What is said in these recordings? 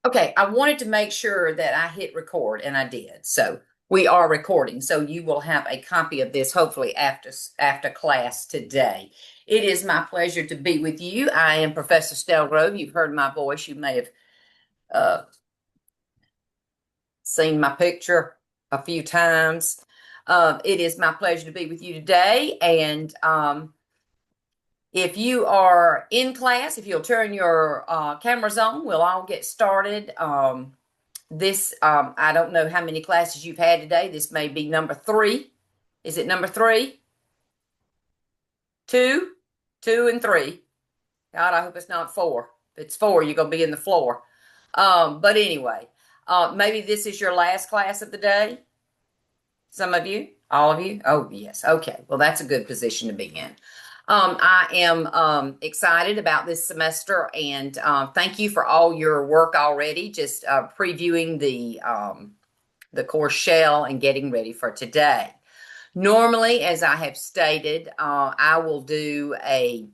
Okay, I wanted to make sure that I hit record, and I did. So we are recording. So you will have a copy of this hopefully after class today. It is my pleasure to be with you. I am Professor Stelgrove. You've heard my voice. You may have uh, seen my picture a few times. It is my pleasure to be with you today, and if you are in class, if you'll turn your cameras on, we'll all get started. I don't know how many classes you've had today. This may be number three. Is it number three? Two? Two and three. God, I hope it's not four. If it's four, you're going to be in the floor. But anyway, maybe this is your last class of the day. Some of you, all of you. Oh, yes. Okay. Well, that's a good position to be in. I am excited about this semester, and thank you for all your work already. Just previewing the course shell and getting ready for today. Normally, as I have stated, I will do a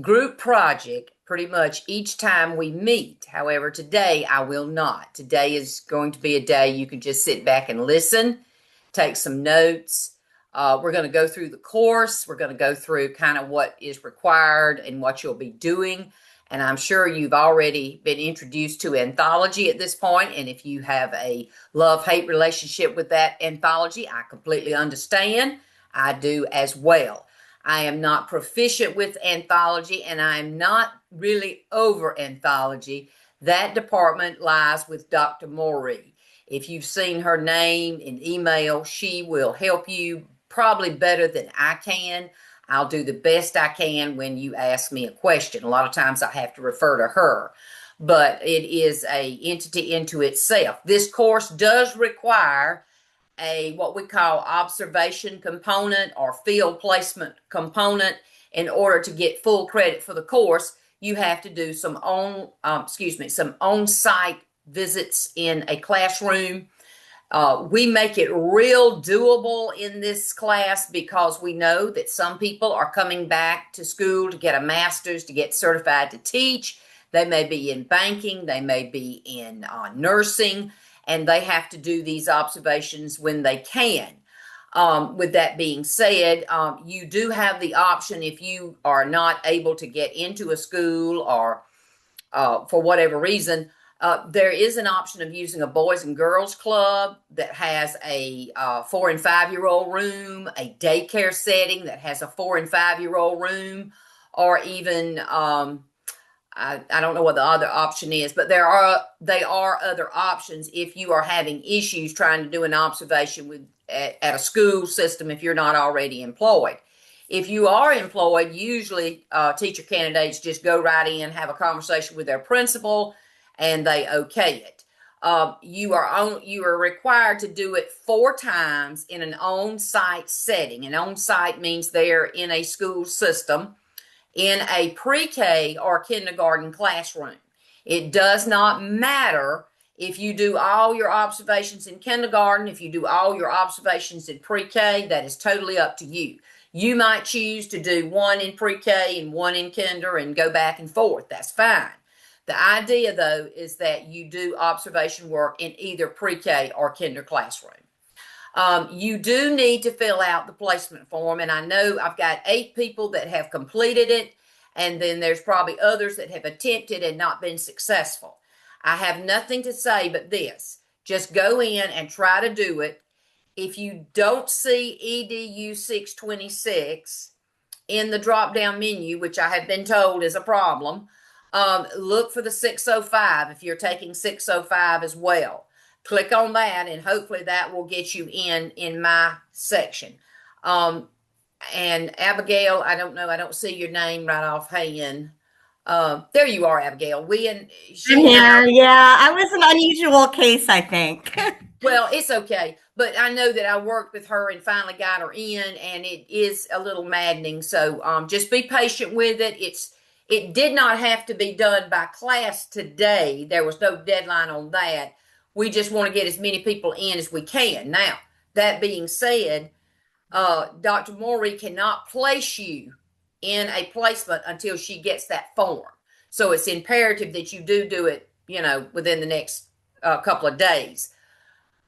group project pretty much each time we meet. However, today I will not. Today is going to be a day you can just sit back and listen, take some notes. We're going to go through the course. We're going to go through kind of what is required and what you'll be doing. And I'm sure you've already been introduced to anthology at this point. And if you have a love-hate relationship with that anthology, I completely understand. I do as well. I am not proficient with anthology, and I am not really over anthology. That department lies with Dr. Moree. If you've seen her name in email, she will help you probably better than I can. I'll do the best I can when you ask me a question. A lot of times I have to refer to her, but it is a entity into itself. This course does require a what we call observation component or field placement component. In order to get full credit for the course, you have to do some on-site visits in a classroom. We make it real doable in this class because we know that some people are coming back to school to get a master's, to get certified to teach. They may be in banking, they may be in nursing, and they have to do these observations when they can. With that being said, you do have the option if you are not able to get into a school or for whatever reason, there is an option of using a boys and girls club that has a 4 and 5-year-old room, a daycare setting that has a 4 and 5-year-old room, or even I don't know what the other option is, but they are other options if you are having issues trying to do an observation at a school system if you're not already employed. If you are employed, usually teacher candidates just go right in, have a conversation with their principal, and they okay it. You are required to do it 4 times in an on-site setting. And on-site means they're in a school system, in a pre-K or kindergarten classroom. It does not matter if you do all your observations in kindergarten, if you do all your observations in pre-K, that is totally up to you. You might choose to do one in pre-K and one in kinder and go back and forth. That's fine. The idea, though, is that you do observation work in either pre-K or kinder classroom. You do need to fill out the placement form, and I know I've got 8 people that have completed it, and then there's probably others that have attempted and not been successful. I have nothing to say but this. Just go in and try to do it. If you don't see EDU 626 in the drop-down menu, which I have been told is a problem, look for the 605 if you're taking 605 as well. Click on that, and hopefully that will get you in my section. And Abigail, I don't know, I don't see your name right offhand. There you are, Abigail. I'm She and I. here. Yeah, I was an unusual case, I think. Well, it's okay, but I know that I worked with her and finally got her in, and it is a little maddening. So just be patient with it. It did not have to be done by class today. There was no deadline on that. We just want to get as many people in as we can. Now, that being said, Dr. Morey cannot place you in a placement until she gets that form. So it's imperative that you do it within the next couple of days.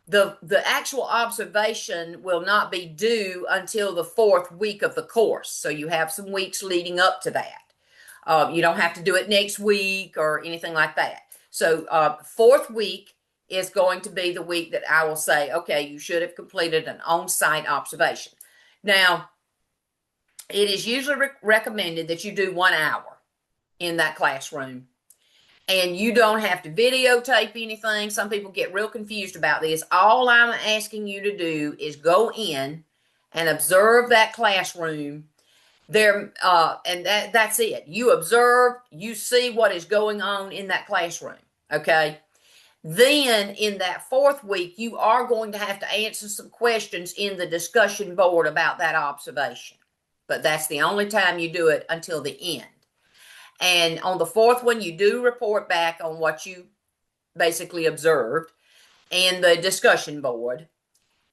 The actual observation will not be due until the 4th week of the course. So you have some weeks leading up to that. You don't have to do it next week or anything like that. So 4th week is going to be the week that I will say, okay, you should have completed an on-site observation. Now, it is usually recommended that you do 1 hour in that classroom. And you don't have to videotape anything. Some people get real confused about this. All I'm asking you to do is go in and observe that classroom there, and that's it. You observe, you see what is going on in that classroom, okay? Then in that 4th week, you are going to have to answer some questions in the discussion board about that observation. But that's the only time you do it until the end. And on the 4th one, you do report back on what you basically observed in the discussion board.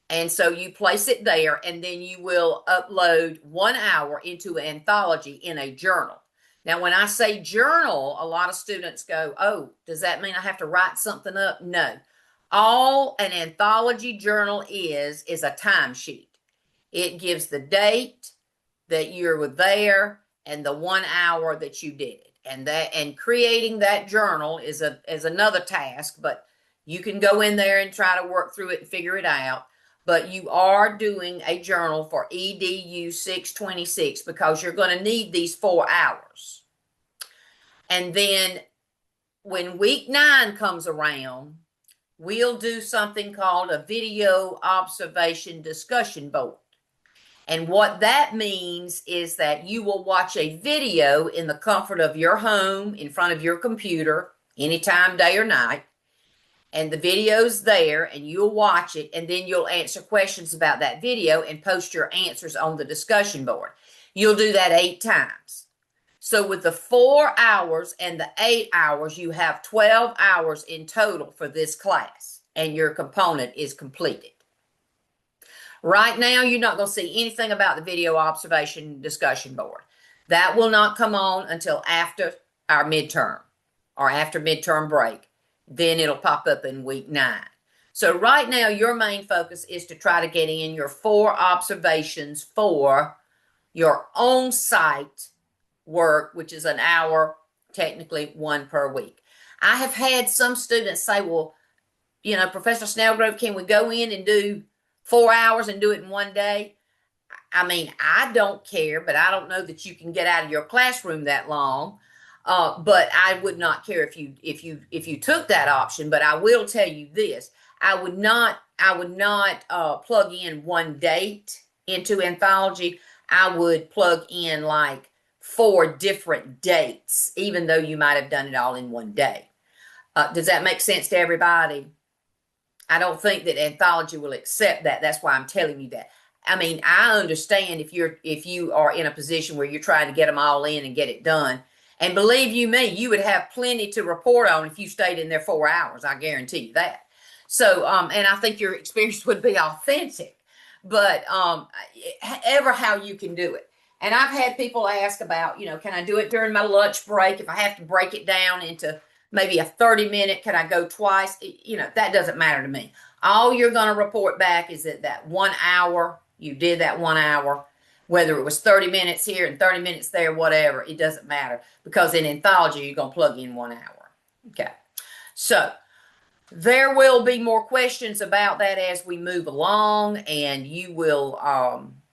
And so you place it there, and then you will upload 1 hour into an anthology in a journal. Now, when I say journal, a lot of students go, oh, does that mean I have to write something up? No. All an anthology journal is a timesheet. It gives the date that you were there and the 1 hour that you did it. And creating that journal is another task, but you can go in there and try to work through it and figure it out. But you are doing a journal for EDU 626 because you're going to need these 4 hours. And then when week 9 comes around, we'll do something called a video observation discussion board. And what that means is that you will watch a video in the comfort of your home, in front of your computer, anytime, day or night. And the video's there, and you'll watch it, and then you'll answer questions about that video and post your answers on the discussion board. You'll do that 8 times. So with the 4 hours and the 8 hours, you have 12 hours in total for this class, and your component is completed. Right now, you're not going to see anything about the video observation discussion board. That will not come on until after our midterm or after midterm break. Then it'll pop up in week 9. So right now, your main focus is to try to get in your 4 observations for your on-site work, which is an hour, technically 1 per week. I have had some students say, well, Professor Snellgrove, can we go in and do 4 hours and do it in 1 day? I mean, I don't care, but I don't know that you can get out of your classroom that long. But I would not care if you took that option. But I will tell you this: I would not plug in one date into anthology. I would plug in like 4 different dates, even though you might have done it all in 1 day. Does that make sense to everybody? I don't think that anthology will accept that. That's why I'm telling you that. I mean, I understand if you are in a position where you're trying to get them all in and get it done. And believe you me, you would have plenty to report on if you stayed in there 4 hours. I guarantee you that. So, and I think your experience would be authentic. But ever how you can do it. And I've had people ask about, can I do it during my lunch break? If I have to break it down into maybe a 30-minute, can I go twice? That doesn't matter to me. All you're going to report back is that 1 hour, you did that 1 hour, whether it was 30 minutes here and 30 minutes there, whatever, it doesn't matter. Because in anthology, you're going to plug in 1 hour. Okay. So there will be more questions about that as we move along, and you will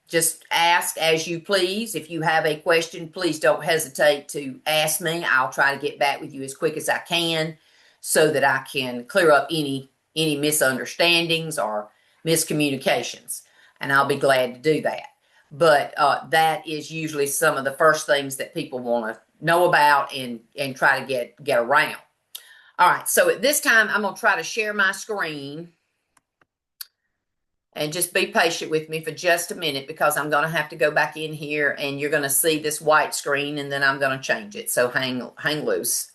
just ask as you please. If you have a question, please don't hesitate to ask me. I'll try to get back with you as quick as I can so that I can clear up any misunderstandings or miscommunications, and I'll be glad to do that. But that is usually some of the first things that people want to know about and try to get around. All right, so at this time, I'm going to try to share my screen. And just be patient with me for just a minute because I'm going to have to go back in here and you're going to see this white screen and then I'm going to change it. So hang loose.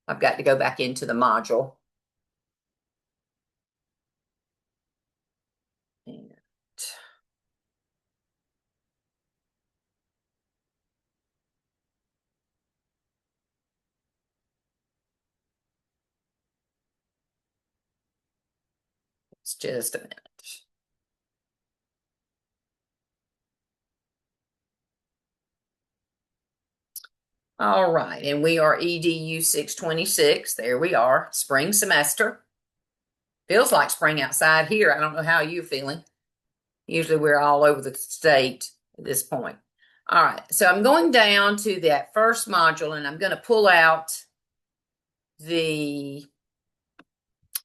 I've got to go back into the module. And It's just a minute. All right, and we are EDU 626. There we are, spring semester. Feels like spring outside here. I don't know how you're feeling. Usually we're all over the state at this point. All right, so I'm going down to that first module, and I'm going to pull out the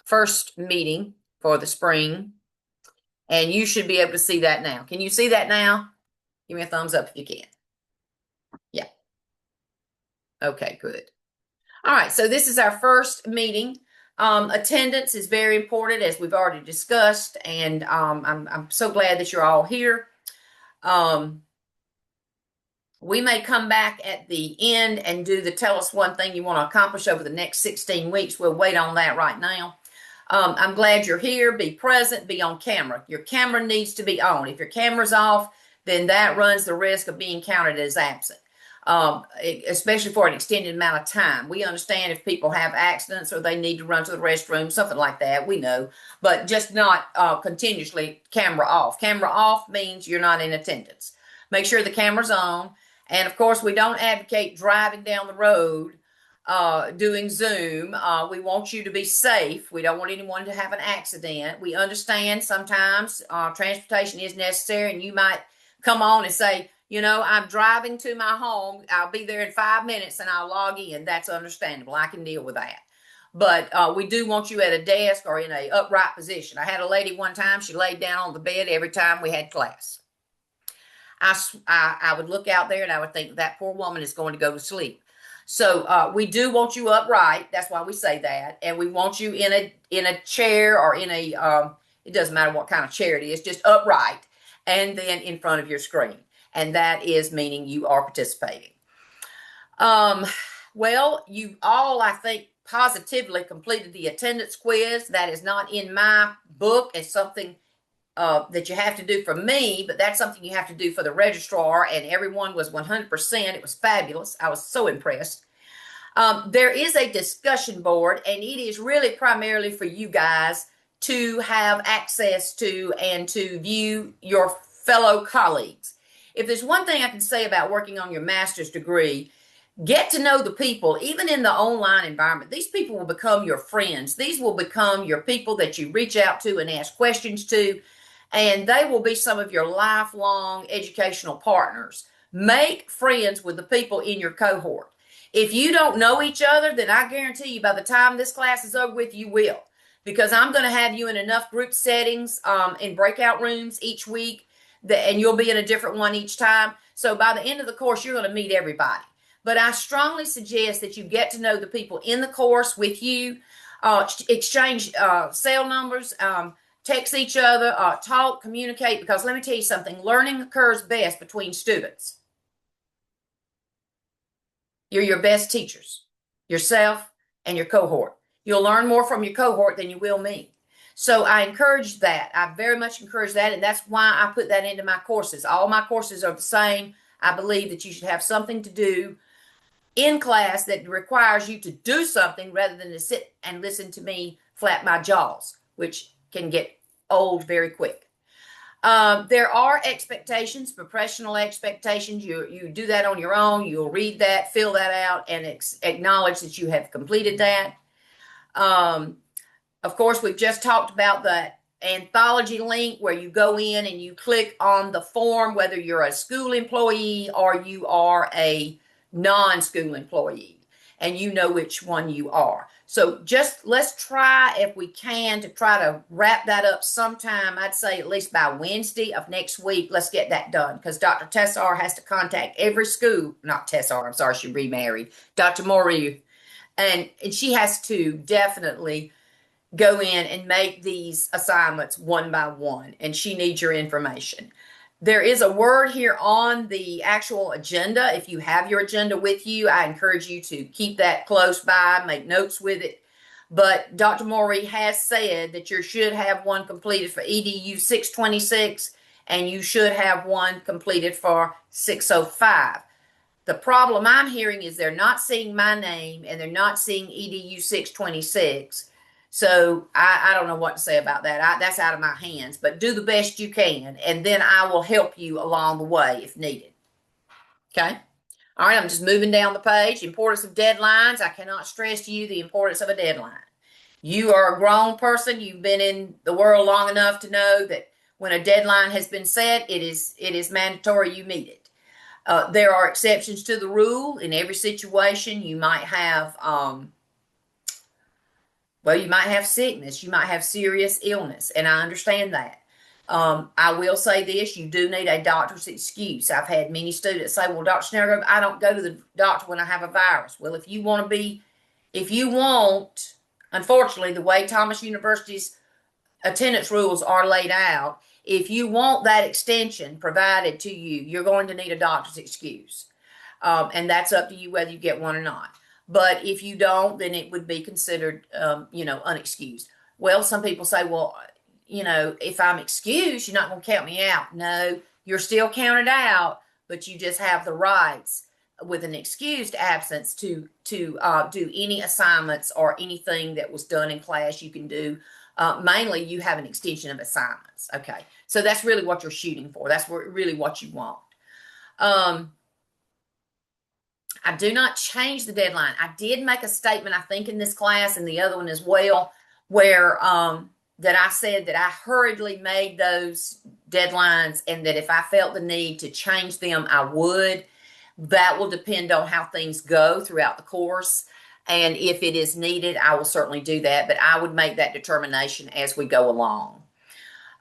first meeting for the spring, and you should be able to see that now. Can you see that now? Give me a thumbs up if you can. Yeah. Okay, good. All right, so this is our first meeting. Attendance is very important, as we've already discussed, and I'm so glad that you're all here. We may come back at the end and do the tell us one thing you want to accomplish over the next 16 weeks. We'll wait on that right now. I'm glad you're here. Be present, be on camera. Your camera needs to be on. If your camera's off, then that runs the risk of being counted as absent, especially for an extended amount of time. We understand if people have accidents or they need to run to the restroom, something like that, we know, but just not continuously camera off. Camera off means you're not in attendance. Make sure the camera's on. And of course, we don't advocate driving down the road doing Zoom. We want you to be safe. We don't want anyone to have an accident. We understand sometimes transportation is necessary, and you might come on and say, you know, I'm driving to my home. I'll be there in 5 minutes and I'll log in. That's understandable. I can deal with that. But we do want you at a desk or in a upright position. I had a lady one time, she laid down on the bed every time we had class. I would look out there and I would think that poor woman is going to go to sleep. So we do want you upright. That's why we say that. And we want you in a chair or in a, it doesn't matter what kind of chair it is, just upright and then in front of your screen. And that is meaning you are participating. Well, you all, I think, positively completed the attendance quiz. That is not in my book. It's something that you have to do for me, but that's something you have to do for the registrar, and everyone was 100%. It was fabulous. I was so impressed. There is a discussion board, and it is really primarily for you guys to have access to and to view your fellow colleagues. If there's one thing I can say about working on your master's degree, get to know the people, even in the online environment. These people will become your friends. These will become your people that you reach out to and ask questions to. And they will be some of your lifelong educational partners. Make friends with the people in your cohort. If you don't know each other, then I guarantee you by the time this class is over with, you will. Because I'm going to have you in enough group settings in breakout rooms each week, and you'll be in a different one each time. So by the end of the course, you're going to meet everybody. But I strongly suggest that you get to know the people in the course with you, exchange cell numbers, text each other, talk, communicate, because let me tell you something, learning occurs best between students. You're your best teachers, yourself and your cohort. You'll learn more from your cohort than you will me. So I encourage that. I very much encourage that, and that's why I put that into my courses. All my courses are the same. I believe that you should have something to do in class that requires you to do something rather than to sit and listen to me flap my jaws, which can get old very quick. There are expectations, professional expectations. You do that on your own. You'll read that, fill that out, and acknowledge that you have completed that. Of course, we've just talked about the anthology link where you go in and you click on the form, whether you're a school employee or you are a non-school employee, and you know which one you are. So just let's try, if we can, to try to wrap that up sometime. I'd say at least by Wednesday of next week. Let's get that done, because Dr. Tessar has to contact every school. Not Tessar, I'm sorry, she remarried. Dr. Moriu. And she has to definitely go in and make these assignments one by one, and she needs your information. There is a word here on the actual agenda. If you have your agenda with you, I encourage you to keep that close by, make notes with it. But Dr. Morey has said that you should have one completed for EDU 626, and you should have one completed for 605. The problem I'm hearing is they're not seeing my name and they're not seeing EDU 626. So I don't know what to say about that. That's out of my hands, but do the best you can, and then I will help you along the way if needed. Okay? All right, I'm just moving down the page. Importance of deadlines. I cannot stress to you the importance of a deadline. You are a grown person. You've been in the world long enough to know that when a deadline has been set, it is mandatory you meet it. There are exceptions to the rule. In every situation, you might have, you might have sickness. You might have serious illness, and I understand that. I will say this, you do need a doctor's excuse. I've had many students say, well, Dr. Snellgrove, I don't go to the doctor when I have a virus. Well, if you want, unfortunately, the way Thomas University's attendance rules are laid out, if you want that extension provided to you, you're going to need a doctor's excuse. And that's up to you whether you get one or not. But if you don't, then it would be considered, unexcused. Well, some people say, well, if I'm excused, you're not going to count me out. No, you're still counted out, but you just have the rights with an excused absence to do any assignments or anything that was done in class you can do. Mainly, you have an extension of assignments. Okay, so that's really what you're shooting for. That's really what you want. I do not change the deadline. I did make a statement, I think, in this class and the other one as well, where that I said that I hurriedly made those deadlines and that if I felt the need to change them, I would. That will depend on how things go throughout the course. And if it is needed, I will certainly do that. But I would make that determination as we go along.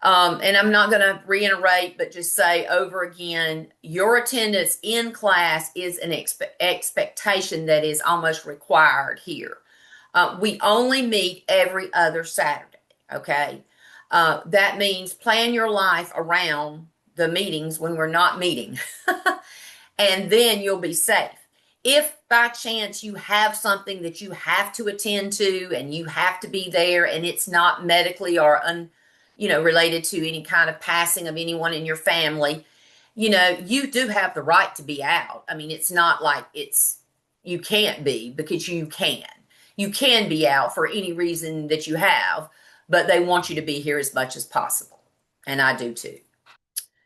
And I'm not going to reiterate, but just say over again, your attendance in class is an expectation that is almost required here. We only meet every other Saturday. Okay. That means plan your life around the meetings when we're not meeting. And then you'll be safe. If by chance you have something that you have to attend to and you have to be there and it's not medically or related to any kind of passing of anyone in your family, you do have the right to be out. I mean, it's not like you can't be, because you can. You can be out for any reason that you have, but they want you to be here as much as possible. And I do too.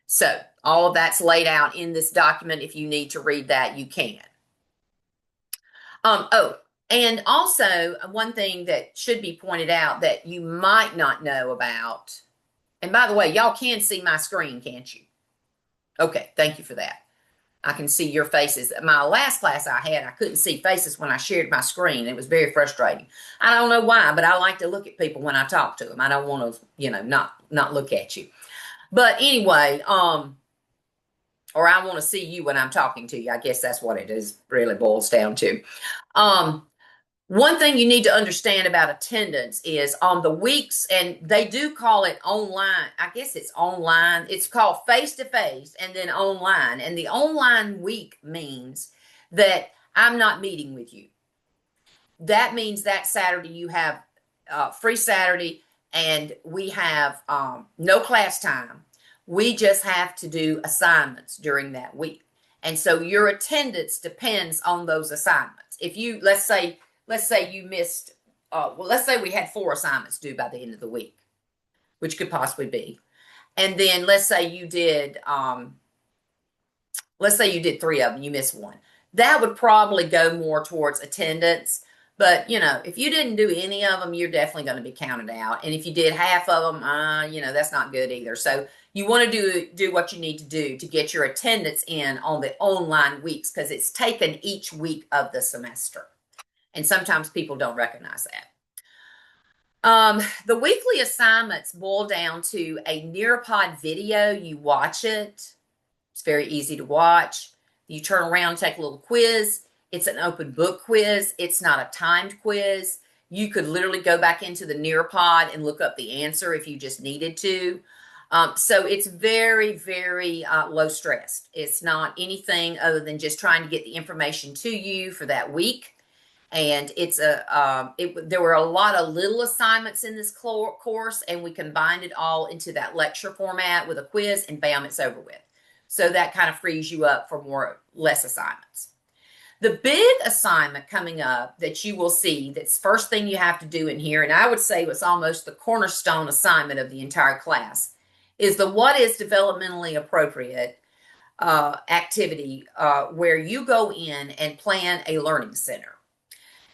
So all of that's laid out in this document. If you need to read that, you can. And also one thing that should be pointed out that you might not know about, and by the way, y'all can see my screen, can't you? Okay, thank you for that. I can see your faces. My last class I had, I couldn't see faces when I shared my screen. It was very frustrating. I don't know why, but I like to look at people when I talk to them. I don't want to, not look at you. But anyway, or I want to see you when I'm talking to you. I guess that's what it is, really boils down to. One thing you need to understand about attendance is on the weeks, and they do call it online. I guess it's online. It's called face-to-face and then online. And the online week means that I'm not meeting with you. That means that Saturday you have free Saturday and we have no class time. We just have to do assignments during that week. And so your attendance depends on those assignments. If you, let's say you missed, let's say we had 4 assignments due by the end of the week, which could possibly be. And then let's say you did 3 of them, you missed 1. That would probably go more towards attendance. But, if you didn't do any of them, you're definitely going to be counted out. And if you did half of them, that's not good either. So you want to do what you need to do to get your attendance in on the online weeks, because it's taken each week of the semester. And sometimes people don't recognize that. The weekly assignments boil down to a Nearpod video. You watch it. It's very easy to watch. You turn around, take a little quiz. It's an open book quiz. It's not a timed quiz. You could literally go back into the Nearpod and look up the answer if you just needed to. So it's very, very low stress. It's not anything other than just trying to get the information to you for that week. And there were a lot of little assignments in this course, and we combined it all into that lecture format with a quiz, and bam, it's over with. So that kind of frees you up for less assignments. The big assignment coming up that you will see, that's first thing you have to do in here, and I would say was almost the cornerstone assignment of the entire class, is the what is developmentally appropriate activity where you go in and plan a learning center.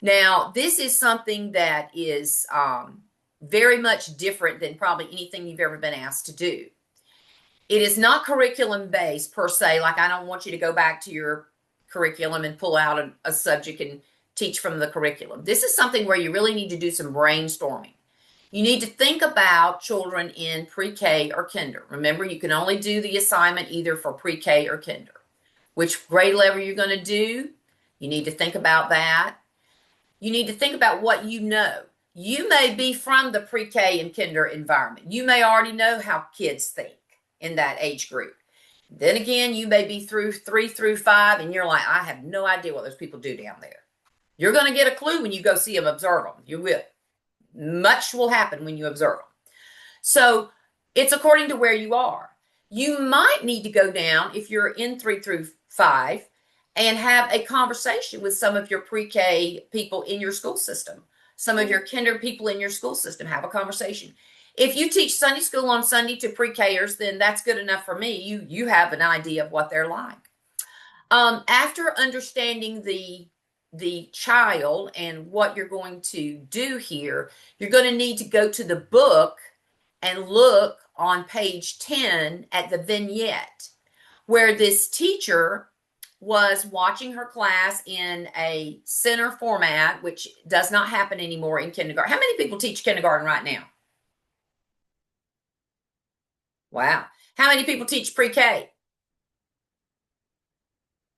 Now, this is something that is very much different than probably anything you've ever been asked to do. It is not curriculum based per se, like I don't want you to go back to your curriculum and pull out a subject and teach from the curriculum. This is something where you really need to do some brainstorming. You need to think about children in pre-K or kinder. Remember, you can only do the assignment either for pre-K or kinder. Which grade level you're going to do, you need to think about that. You need to think about what you know. You may be from the pre-K and kinder environment. You may already know how kids think in that age group. Then again, you may be through 3 through 5, and you're like, I have no idea what those people do down there. You're going to get a clue when you go see them, observe them. You will. Much will happen when you observe them. So it's according to where you are. You might need to go down, if you're in 3 through 5, and have a conversation with some of your pre-K people in your school system. Some of your kinder people in your school system. Have a conversation. If you teach Sunday school on Sunday to pre-Kers, then that's good enough for me. You have an idea of what they're like. After understanding the child and what you're going to do here, you're going to need to go to the book and look on page 10 at the vignette where this teacher was watching her class in a center format, which does not happen anymore in kindergarten. How many people teach kindergarten right now? Wow. How many people teach pre-K?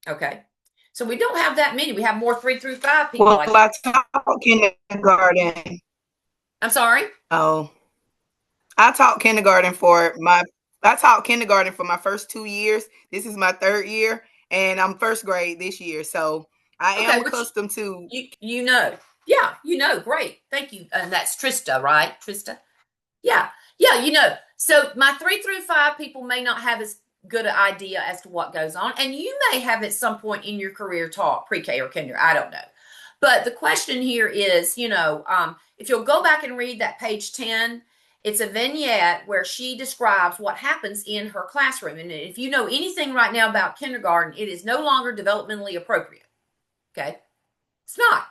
Okay. So we don't have that many. We have more 3 through 5 people. Well, I taught kindergarten. I'm sorry? Oh, I taught kindergarten for my first 2 years. This is my 3rd year, and I'm first grade this year. So I am accustomed to. You know. Yeah, you know. Great. Thank you. And that's Trista, right? Trista? Yeah. Yeah, you know. So my 3 through 5 people may not have as good an idea as to what goes on. And you may have at some point in your career taught pre-K or kinder. I don't know. But the question here is, you know, if you'll go back and read that page 10, it's a vignette where she describes what happens in her classroom. And if you know anything right now about kindergarten, it is no longer developmentally appropriate. Okay? It's not.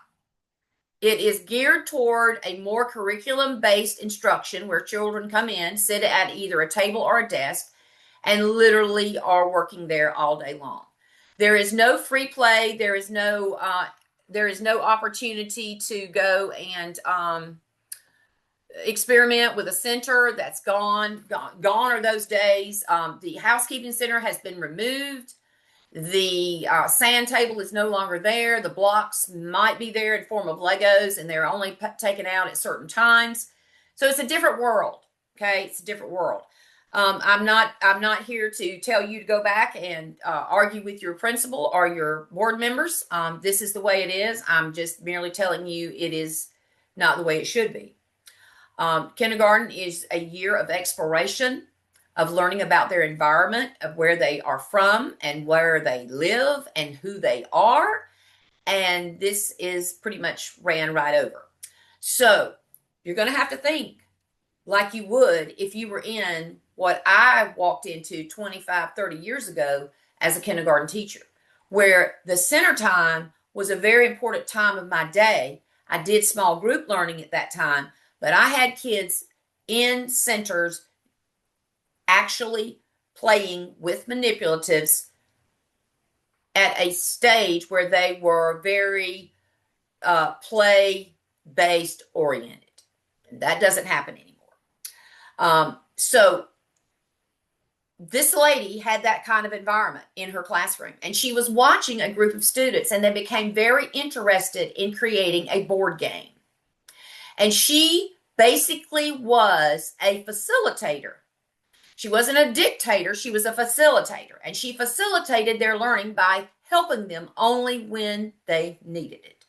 It is geared toward a more curriculum-based instruction where children come in, sit at either a table or a desk, and literally are working there all day long. There is no free play. There is no opportunity to go and experiment with a center. That's gone are those days. The housekeeping center has been removed. The sand table is no longer there. The blocks might be there in form of Legos, and they're only taken out at certain times. So it's a different world. Okay, it's a different world. I'm not here to tell you to go back and argue with your principal or your board members. This is the way it is. I'm just merely telling you it is not the way it should be. Kindergarten is a year of exploration, of learning about their environment, of where they are from and where they live and who they are. And this is pretty much ran right over. So you're going to have to think like you would if you were in what I walked into 25, 30 years ago as a kindergarten teacher, where the center time was a very important time of my day. I did small group learning at that time, but I had kids in centers actually playing with manipulatives at a stage where they were very play-based oriented. And that doesn't happen anymore. So this lady had that kind of environment in her classroom, and she was watching a group of students, and they became very interested in creating a board game. And she basically was a facilitator. She wasn't a dictator, she was a facilitator, and she facilitated their learning by helping them only when they needed it.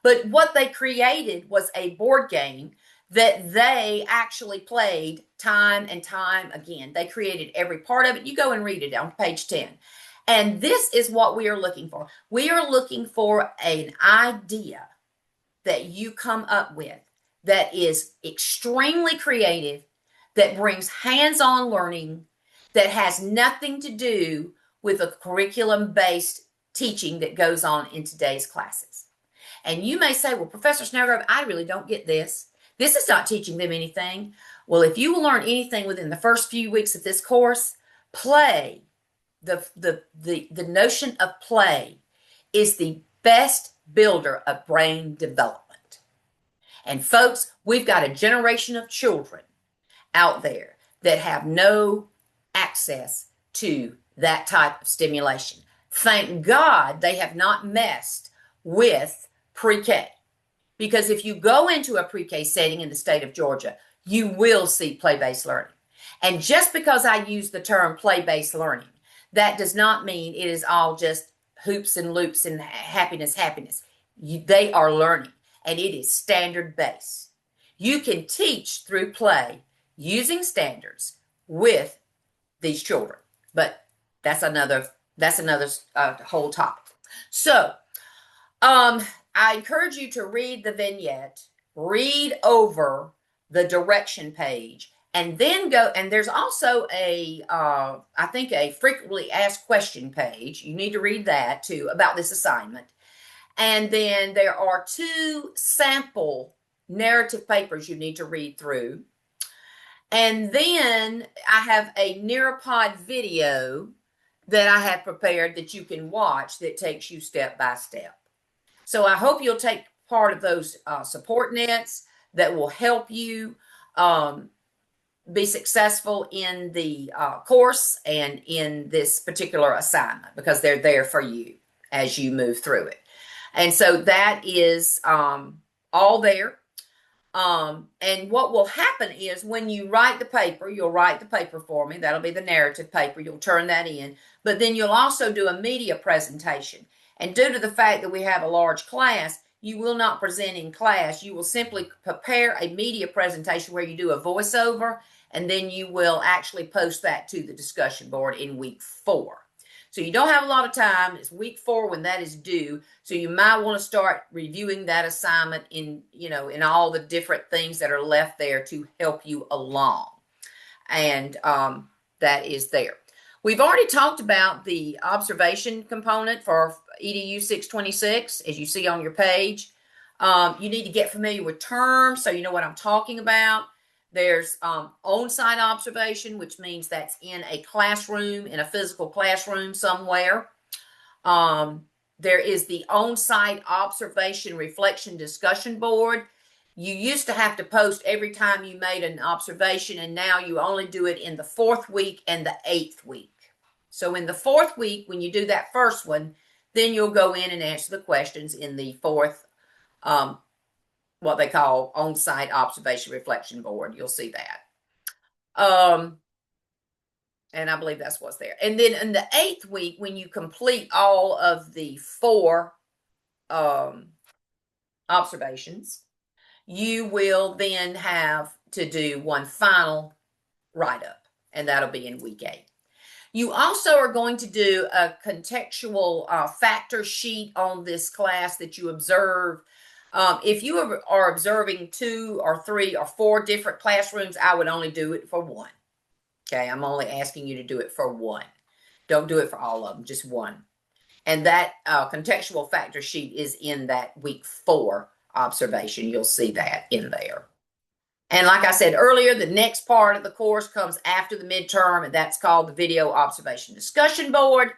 But what they created was a board game that they actually played time and time again. They created every part of it. You go and read it on page 10. And this is what we are looking for. We are looking for an idea that you come up with that is extremely creative, that brings hands-on learning, that has nothing to do with a curriculum-based teaching that goes on in today's classes. And you may say, well, Professor Snellgrove, I really don't get this. This is not teaching them anything. Well, if you will learn anything within the first few weeks of this course, play, the notion of play is the best builder of brain development. And folks, we've got a generation of children out there that have no access to that type of stimulation. Thank God they have not messed with pre-K. Because if you go into a pre-K setting in the state of Georgia, you will see play-based learning. And just because I use the term play-based learning, that does not mean it is all just hoops and loops and happiness. They are learning, and it is standard-based. You can teach through play using standards with these children, but that's another whole topic. So, I encourage you to read the vignette, read over the direction page, and then go, and there's also I think a frequently asked question page. You need to read that too about this assignment. And then there are 2 sample narrative papers you need to read through. And then I have a Nearpod video that I have prepared that you can watch that takes you step by step. So I hope you'll take part of those support nets that will help you be successful in the course and in this particular assignment, because they're there for you as you move through it. And so that is all there. And what will happen is when you write the paper, you'll write the paper for me. That'll be the narrative paper. You'll turn that in. But then you'll also do a media presentation. And due to the fact that we have a large class, you will not present in class. You will simply prepare a media presentation where you do a voiceover, and then you will actually post that to the discussion board in week 4. So you don't have a lot of time. It's week 4 when that is due. So you might want to start reviewing that assignment in all the different things that are left there to help you along. And that is there. We've already talked about the observation component for EDU 626, as you see on your page. You need to get familiar with terms so you know what I'm talking about. There's on-site observation, which means that's in a classroom, in a physical classroom somewhere. There is the on-site observation reflection discussion board. You used to have to post every time you made an observation, and now you only do it in the 4th week and the 8th week. So in the 4th week, when you do that first one, then you'll go in and answer the questions in the 4th, what they call on-site observation reflection board. You'll see that. And I believe that's what's there. And then in the 8th week, when you complete all of the 4 observations, you will then have to do one final write-up, and that'll be in week 8. You also are going to do a contextual factor sheet on this class that you observe. If you are observing 2 or 3 or 4 different classrooms, I would only do it for 1. Okay, I'm only asking you to do it for 1. Don't do it for all of them, just 1. And that contextual factor sheet is in that week 4 observation. You'll see that in there. And like I said earlier, the next part of the course comes after the midterm, and that's called the Video Observation Discussion Board.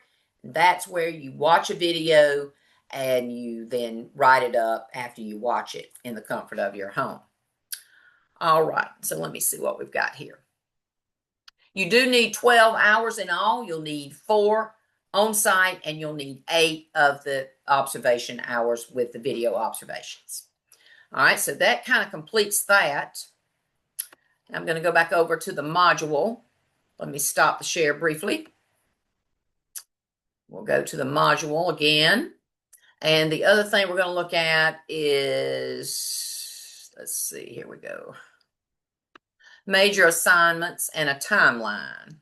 That's where you watch a video and you then write it up after you watch it in the comfort of your home. All right, so let me see what we've got here. You do need 12 hours in all. You'll need 4 on-site, and you'll need 8 of the observation hours with the video observations. All right, so that kind of completes that. I'm going to go back over to the module. Let me stop the share briefly. We'll go to the module again. And the other thing we're going to look at is, let's see, here we go. Major assignments and a timeline.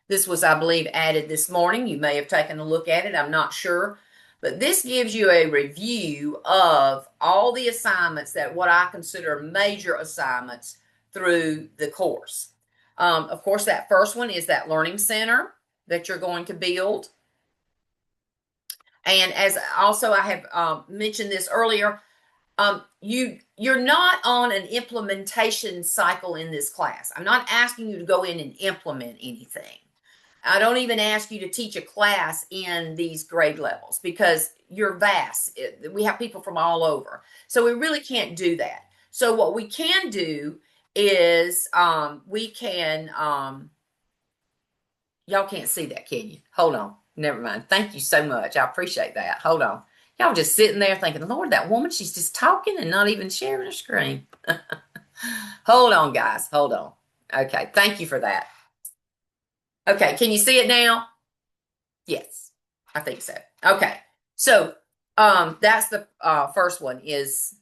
This was, I believe, added this morning. You may have taken a look at it. I'm not sure. But this gives you a review of all the assignments that what I consider major assignments through the course. Of course, that first one is that learning center that you're going to build. And as also I have mentioned this earlier, you're not on an implementation cycle in this class. I'm not asking you to go in and implement anything. I don't even ask you to teach a class in these grade levels because you're vast. We have people from all over. So we really can't do that. So what we can do is we can, y'all can't see that, can you? Hold on. Never mind. Thank you so much. I appreciate that. Hold on. Y'all just sitting there thinking, Lord, that woman, she's just talking and not even sharing her screen. Hold on, guys. Hold on. Okay. Thank you for that. Okay, can you see it now? Yes, I think so. Okay, so that's the first one. These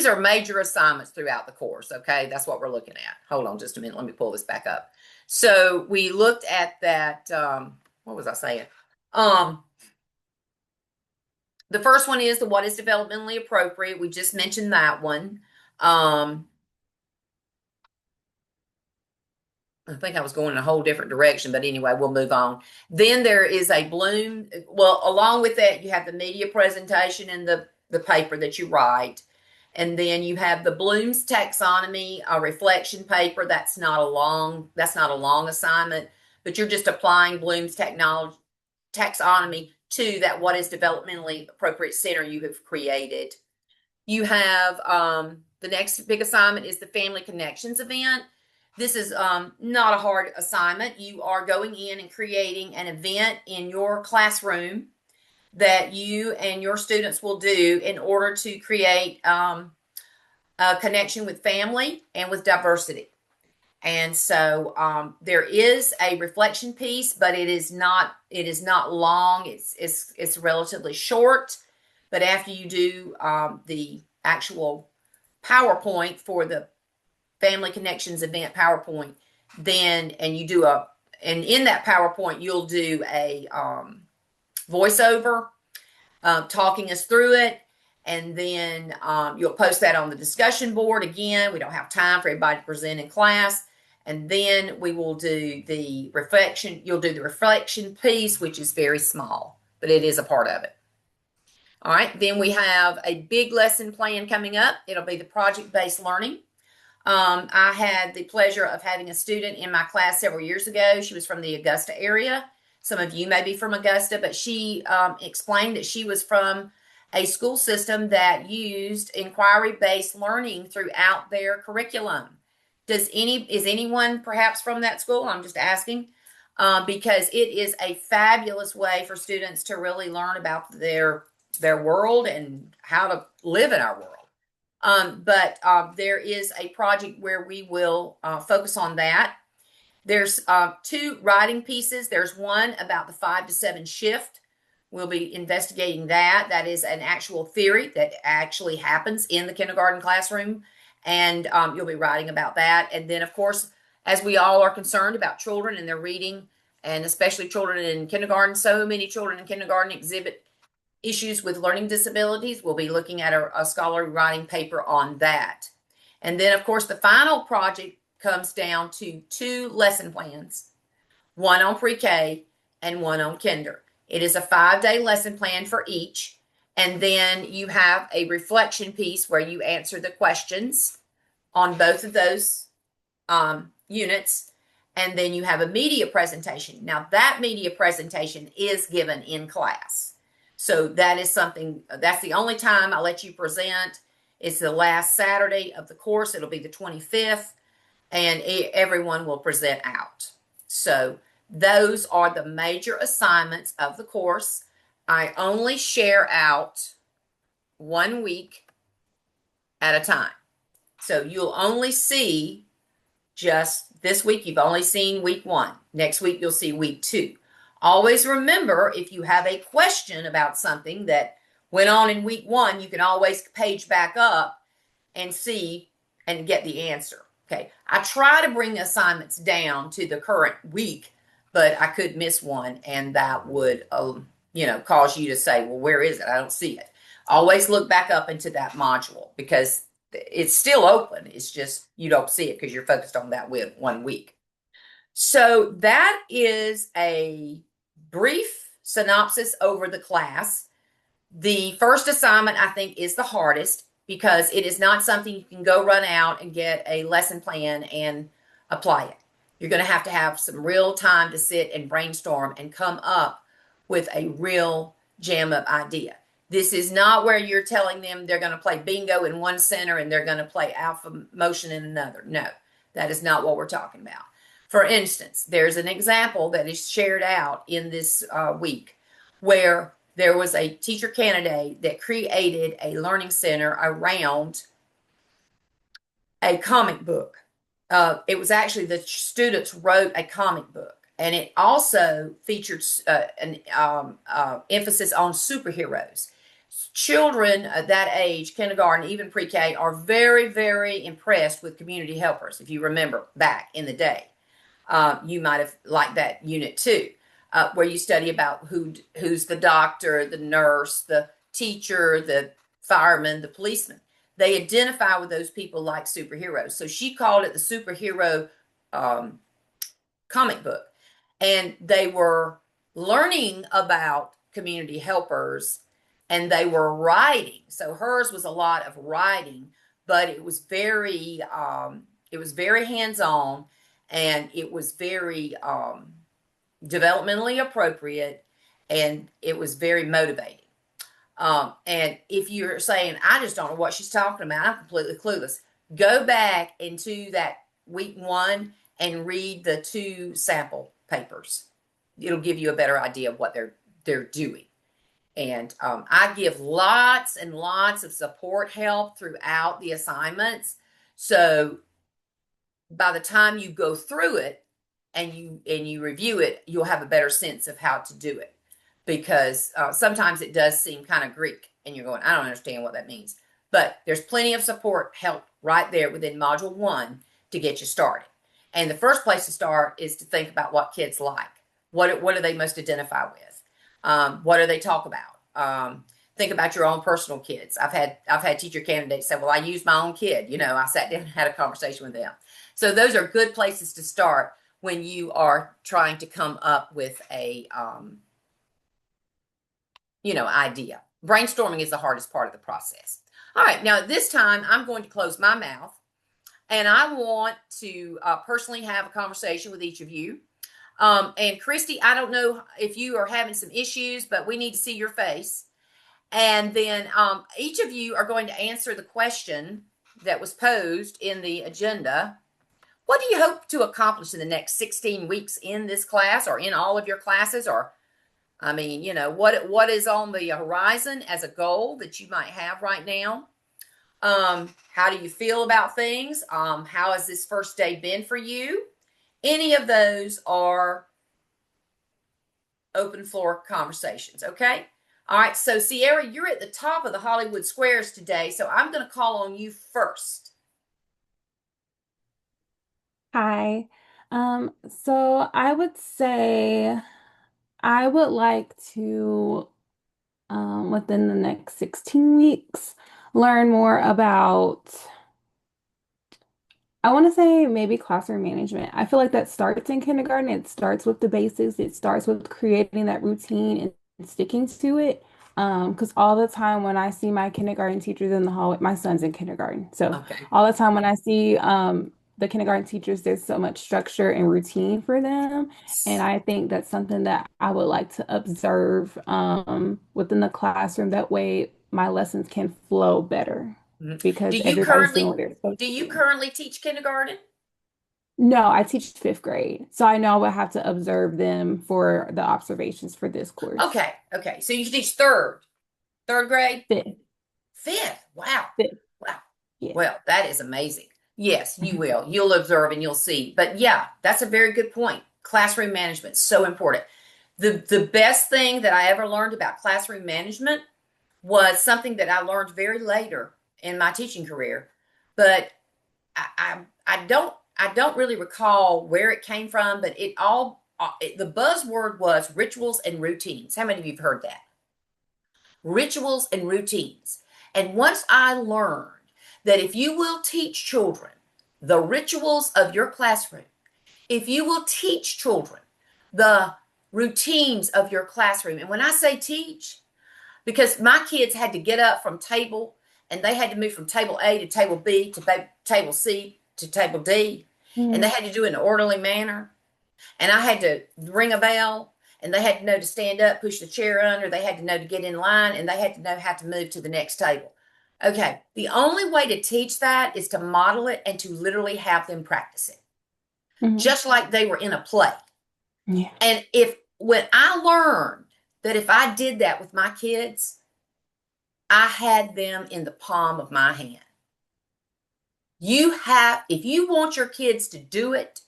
are major assignments throughout the course. Okay, that's what we're looking at. Hold on just a minute. Let me pull this back up. So we looked at that. What was I saying? The first one is the what is developmentally appropriate. We just mentioned that one. I think I was going in a whole different direction, but anyway, we'll move on. Then there is a Bloom. Well, along with that, you have the media presentation and the paper that you write. And then you have the Bloom's taxonomy, a reflection paper. That's not a long assignment, but you're just applying Bloom's taxonomy to that what is developmentally appropriate center you have created. You have the next big assignment is the Family Connections event. This is not a hard assignment. You are going in and creating an event in your classroom that you and your students will do in order to create a connection with family and with diversity. And so there is a reflection piece, but it is not long. It's relatively short. But after you do the actual PowerPoint for the Family Connections event PowerPoint, then and in that PowerPoint you'll do a voiceover talking us through it, and then you'll post that on the discussion board. Again, we don't have time for everybody to present in class, and then we will do the reflection. You'll do the reflection piece, which is very small, but it is a part of it. All right, then we have a big lesson plan coming up. It'll be the project-based learning. I had the pleasure of having a student in my class several years ago. She was from the Augusta area. Some of you may be from Augusta, but she explained that she was from a school system that used inquiry-based learning throughout their curriculum. Is anyone perhaps from that school? I'm just asking because it is a fabulous way for students to really learn about their world and how to live in our world. But there is a project where we will focus on that. There's 2 writing pieces. There's one about the 5 to 7 shift. We'll be investigating that. That is an actual theory that actually happens in the kindergarten classroom. And you'll be writing about that. And then, of course, as we all are concerned about children and their reading, and especially children in kindergarten, so many children in kindergarten exhibit issues with learning disabilities. We'll be looking at a scholarly writing paper on that. And then, of course, the final project comes down to 2 lesson plans, one on pre-K and one on kinder. It is a 5-day lesson plan for each. And then you have a reflection piece where you answer the questions on both of those units. And then you have a media presentation. Now, that media presentation is given in class. So that is something, that's the only time I'll let you present. It's the last Saturday of the course. It'll be the 25th, and everyone will present out. So those are the major assignments of the course. I only share out 1 week at a time. So you'll only see just this week, you've only seen week 1. Next week, you'll see week 2. Always remember, if you have a question about something that went on in week 1, you can always page back up and see and get the answer. Okay. I try to bring assignments down to the current week, but I could miss one, and that would, cause you to say, well, where is it? I don't see it. Always look back up into that module because it's still open. It's just you don't see it because you're focused on that 1 week. So that is a brief synopsis over the class. The first assignment, I think, is the hardest because it is not something you can go run out and get a lesson plan and apply it. You're going to have some real time to sit and brainstorm and come up with a real jam up idea. This is not where you're telling them they're going to play bingo in one center and they're going to play alpha motion in another. No, that is not what we're talking about. For instance, there's an example that is shared out in this week where there was a teacher candidate that created a learning center around a comic book. It was actually the students wrote a comic book, and it also featured an emphasis on superheroes. Children that age, kindergarten, even pre-K, are very, very impressed with community helpers. If you remember back in the day, you might have liked that unit too. Where you study about who's the doctor, the nurse, the teacher, the fireman, the policeman. They identify with those people like superheroes. So she called it the superhero comic book. And they were learning about community helpers and they were writing. So hers was a lot of writing, but it was very hands-on, and it was very developmentally appropriate, and it was very motivating. And if you're saying, I just don't know what she's talking about, I'm completely clueless, go back into that week 1 and read the 2 sample papers. It'll give you a better idea of what they're doing. And I give lots and lots of support help throughout the assignments. So by the time you go through it and you review it, you'll have a better sense of how to do it. Because sometimes it does seem kind of Greek and you're going, I don't understand what that means. But there's plenty of support help right there within Module 1 to get you started. And the first place to start is to think about what kids like. What do they most identify with? What do they talk about? Think about your own personal kids. I've had teacher candidates say, well, I used my own kid. I sat down and had a conversation with them. So those are good places to start when you are trying to come up with a idea. Brainstorming is the hardest part of the process. All right, now at this time, I'm going to close my mouth, and I want to personally have a conversation with each of you. And Christy, I don't know if you are having some issues, but we need to see your face. And then each of you are going to answer the question that was posed in the agenda. What do you hope to accomplish in the next 16 weeks in this class or in all of your classes? Or what is on the horizon as a goal that you might have right now? How do you feel about things? How has this first day been for you? Any of those are open floor conversations, okay? All right, so Sierra, you're at the top of the Hollywood Squares today, so I'm going to call on you first. Hi. So I would say I would like to, within the next 16 weeks, learn more about, I want to say maybe classroom management. I feel like that starts in kindergarten. It starts with the basics. It starts with creating that routine and sticking to it. Because all the time when I see my kindergarten teachers in the hallway, my son's in kindergarten. So Okay. all the time when I see the kindergarten teachers, there's so much structure and routine for them. And I think that's something that I would like to observe within the classroom. That way my lessons can flow better because everybody's doing what they're supposed to do. Do you currently teach kindergarten? No, I teach 5th grade. So I know I would have to observe them for the observations for this course. Okay. So you teach third grade? 5th. 5th. Wow. 5th. Wow. Yeah. Well, that is amazing. Yes, you will. You'll observe and you'll see. But yeah, that's a very good point. Classroom management is so important. The best thing that I ever learned about classroom management was something that I learned very later in my teaching career. But I I don't really recall where it came from, but the buzzword was rituals and routines. How many of you have heard that? Rituals and routines. And once I learned that if you will teach children the rituals of your classroom, if you will teach children the routines of your classroom, and when I say teach, because my kids had to get up from table and they had to move from table A to table B to table C to table D, and they had to do it in an orderly manner. And I had to ring a bell, and they had to know to stand up, push the chair under, they had to know to get in line, and they had to know how to move to the next table. Okay, the only way to teach that is to model it and to literally have them practice it, just like they were in a play. Yeah. And when I learned that if I did that with my kids, I had them in the palm of my hand. If you want your kids to do it,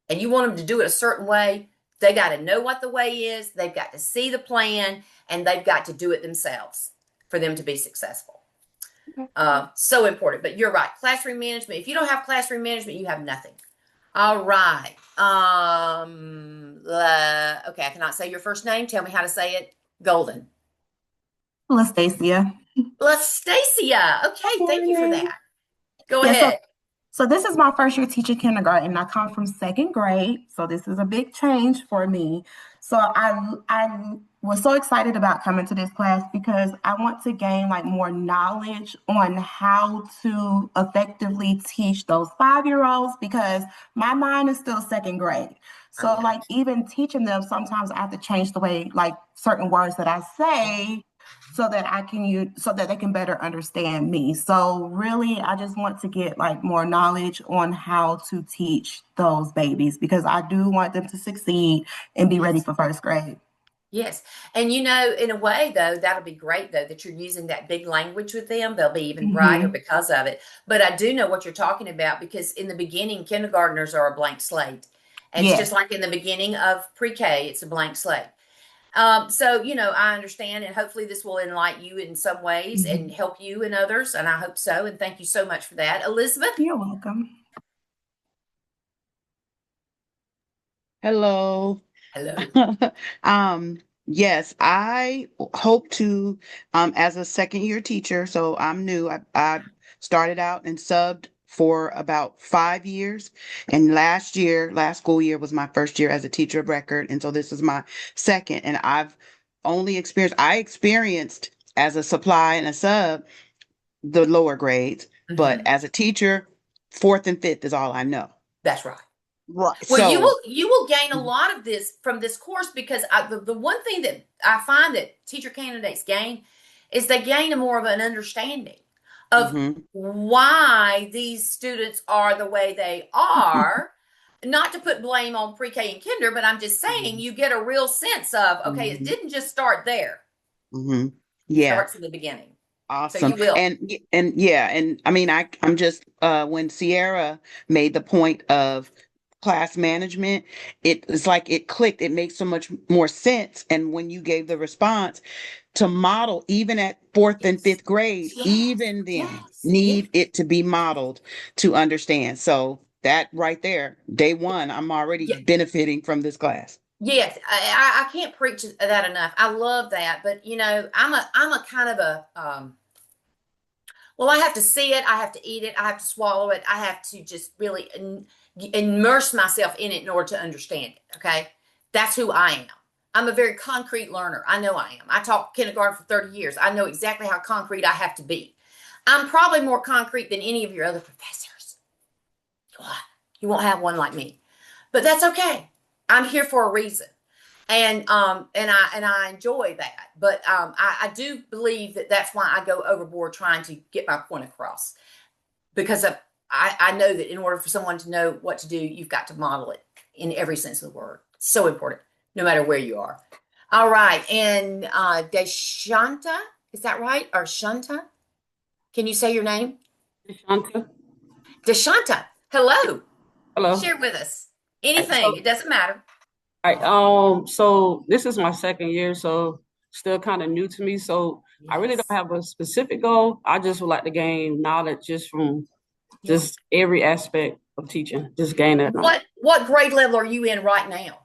and you want them to do it a certain way, they got to know what the way is, they've got to see the plan, and they've got to do it themselves for them to be successful. Okay. So important. But you're right. Classroom management. If you don't have classroom management, you have nothing. All right. Okay, I cannot say your first name. Tell me how to say it. Golden. Lastacia. Lastacia. Okay, thank you for that. Go ahead. So this is my first year teaching kindergarten. I come from second grade, so this is a big change for me. So I was so excited about coming to this class because I want to gain like more knowledge on how to effectively teach those 5-year-olds, because my mind is still second grade. So like even teaching them, sometimes I have to change the way like certain words that I say so that they can better understand me. So really, I just want to get like more knowledge on how to teach those babies, because I do want them to succeed and be ready for first grade. Yes. And in a way, though, that'll be great, though, that you're using that big language with them. They'll be even brighter because of it. But I do know what you're talking about, because in the beginning, kindergartners are a blank slate. And it's just like in the beginning of pre-K, it's a blank slate. So, I understand, and hopefully this will enlighten you in some ways and help you and others. And I hope so. And thank you so much for that. Elizabeth? You're welcome. Hello. Hello. Yes, I hope to, as a second year teacher, so I'm new. I started out and subbed for about 5 years. And last school year was my first year as a teacher of record. And so this is my second. And I experienced as a supply and a sub, the lower grades, but as a teacher, 4th and 5th is all I know. That's right. Right. Well, so you will gain a lot of this from this course, because the one thing that I find that teacher candidates gain is they gain more of an understanding of why these students are the way they are. Not to put blame on pre-K and kinder, but I'm just saying you get a real sense of, okay, it didn't just start there. Yeah. It starts in the beginning. Awesome. So you will. And I mean, I'm just when Sierra made the point of class management, it's like it clicked. It makes so much more sense. And when you gave the response to model, even at 4th and 5th grade, even then need it to be modeled to understand. So that right there, day one, I'm already benefiting from this class. Yes, I can't preach that enough. I love that, but I'm a kind of a well, I have to see it, I have to eat it, I have to swallow it, I have to just really immerse myself in it in order to understand it. Okay, that's who I am. I'm a very concrete learner. I know I am. I taught kindergarten for 30 years. I know exactly how concrete I have to be. I'm probably more concrete than any of your other professors. You won't have one like me, but that's okay. I'm here for a reason. And I enjoy that, but I do believe that that's why I go overboard trying to get my point across, because I know that in order for someone to know what to do, you've got to model it in every sense of the word. So important, no matter where you are. All right, and Deshanta, is that right, or Shanta? Can you say your name? Deshanta. Hello. Hello. Share with us anything. It doesn't matter. All right. So this is my second year, so still kind of new to me. So I really don't have a specific goal. I just would like to gain knowledge just from just every aspect of teaching, just gain that knowledge. What grade level are you in right now?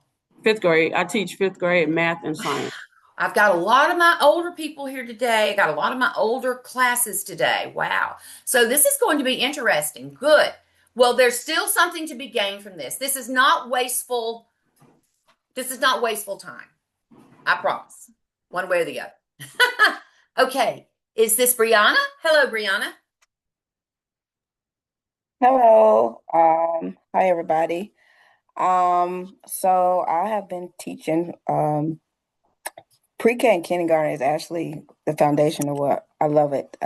5th grade. I teach 5th grade math and science. I've got a lot of my older people here today. I got a lot of my older classes today. Wow. So this is going to be interesting. Good. Well, there's still something to be gained from this. This is not wasteful. This is not wasteful time. I promise. One way or the other. Okay. Is this Brianna? Hello, Brianna. Hello. Hi everybody. So I have been teaching pre-K and kindergarten is actually the foundation of what I love it.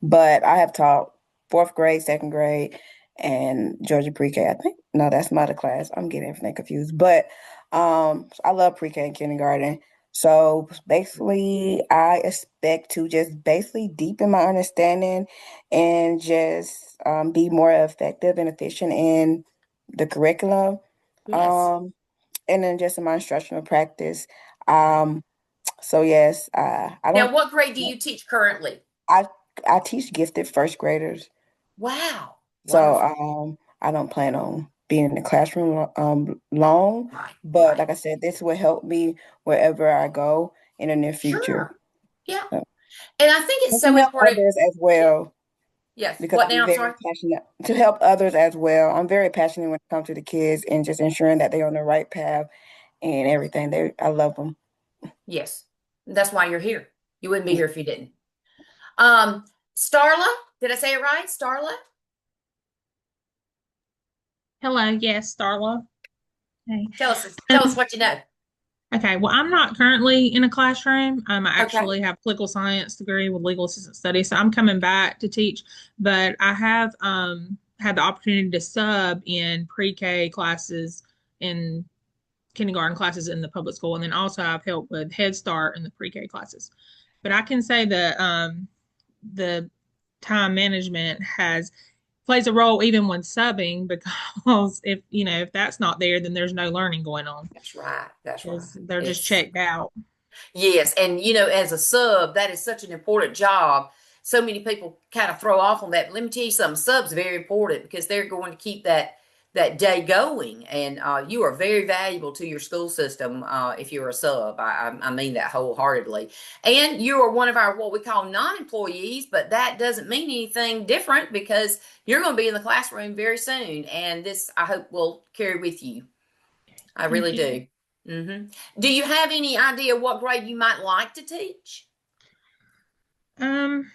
But I have taught 4th grade, 2nd grade, and Georgia pre-K. I think no, that's my other class. I'm getting everything confused. But I love pre-K and kindergarten. So basically, I expect to just basically deepen my understanding and just be more effective and efficient in the curriculum. Yes. And then just in my instructional practice. So yes, I Now, don't. what grade do you teach currently? I teach gifted 1st graders. Wow. So I don't plan on being in the classroom long, but like I said, this will help me wherever I go in the near future. Sure. Yeah. And I think it's to so help important. others as well. Yes. Because What now? I'm very passionate to help others as well. I'm very passionate when it comes to the kids and just ensuring that they're on the right path and everything. I love them. Yes. That's why you're here. You wouldn't be here if you didn't. Starla, did I say it right? Starla? Hello, yes, Starla. Hey. Tell us what you know. Okay, well, I'm not currently in a classroom. I actually have a political science degree with legal assistant studies, so I'm coming back to teach. But I have had the opportunity to sub in pre-K classes, in kindergarten classes in the public school, and then also I've helped with Head Start in the pre-K classes. But I can say that the time management plays a role even when subbing, because if that's not there, then there's no learning going on. That's right. They're just checked out. Yes. And as a sub, that is such an important job. So many people kind of throw off on that. But let me tell you something, sub's very important because they're going to keep that day going. And you are very valuable to your school system if you're a sub. I mean that wholeheartedly. And you are one of our what we call non-employees, but that doesn't mean anything different because you're going to be in the classroom very soon. And this, I hope, will carry with you. I really do. Mm-hmm. Do you have any idea what grade you might like to teach? I'm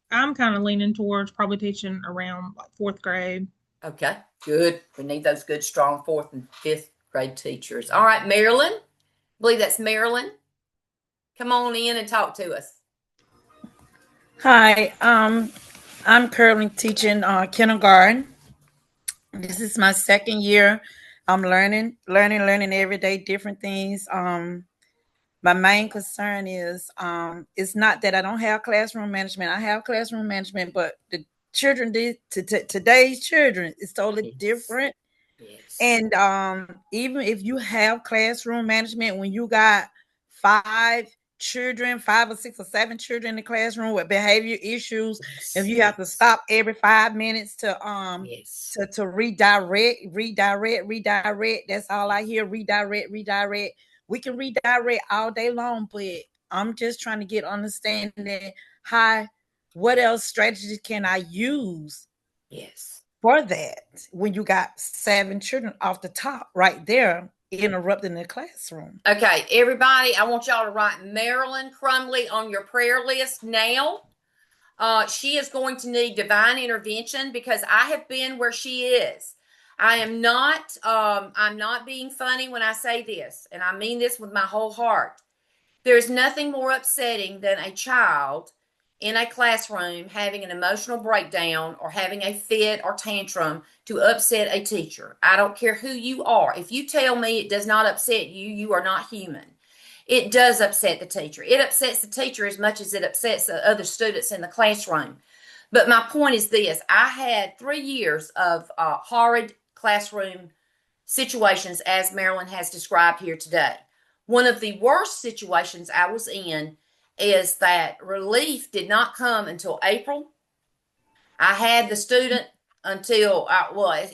kind of leaning towards probably teaching around like 4th grade. Okay, good. We need those good, strong 4th and 5th grade teachers. All right, Marilyn. I believe that's Marilyn. Come on in and talk to us. Hi, I'm currently teaching kindergarten. This is my 2nd year. I'm learning every day, different things. My main concern is it's not that I don't have classroom management. I have classroom management, but the children today's children is totally different. Yes. And even if you have classroom management, when you got 5 children, 5 or 6 or 7 children in the classroom with behavior issues, if you have to stop every 5 minutes to redirect, that's all I hear, redirect. We can redirect all day long, but I'm just trying to get understanding what else strategies can I use for that when you got 7 children off the top right there interrupting the classroom. Okay, everybody, I want y'all to write Marilyn Crumley on your prayer list now. She is going to need divine intervention because I have been where she is. I'm not being funny when I say this, and I mean this with my whole heart. There's nothing more upsetting than a child in a classroom having an emotional breakdown or having a fit or tantrum to upset a teacher. I don't care who you are. If you tell me it does not upset you, you are not human. It does upset the teacher. It upsets the teacher as much as it upsets the other students in the classroom. But my point is this. I had 3 years of horrid classroom situations as Marilyn has described here today. One of the worst situations I was in is that relief did not come until April. I had the student until,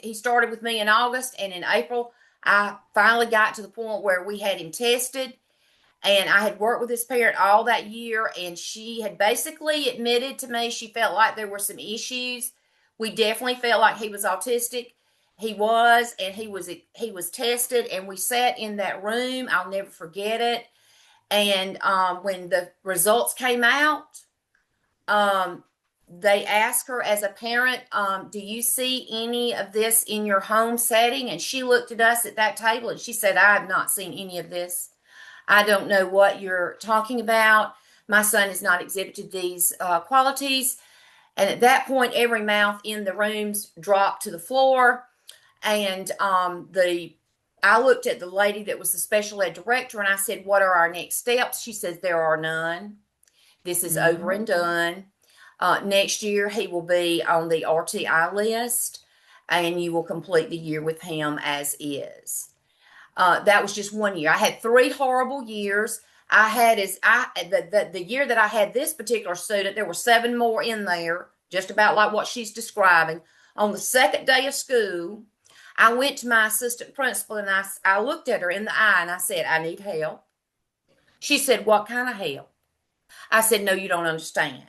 he started with me in August, and in April, I finally got to the point where we had him tested. And I had worked with this parent all that year, and she had basically admitted to me she felt like there were some issues. We definitely felt like he was autistic. He was, and he was tested, and we sat in that room. I'll never forget it. And when the results came out, they asked her as a parent, do you see any of this in your home setting? And she looked at us at that table and she said, I have not seen any of this. I don't know what you're talking about. My son has not exhibited these qualities. And at that point, every mouth in the rooms dropped to the floor. And I looked at the lady that was the special ed director and I said, what are our next steps? She says, there are none. This is over and done. Next year, he will be on the RTI list, and you will complete the year with him as is. That was just 1 year. I had 3 horrible years. The year that I had this particular student, there were 7 more in there, just about like what she's describing. On the second day of school, I went to my assistant principal and I looked at her in the eye and I said, I need help. She said, what kind of help? I said, no, you don't understand.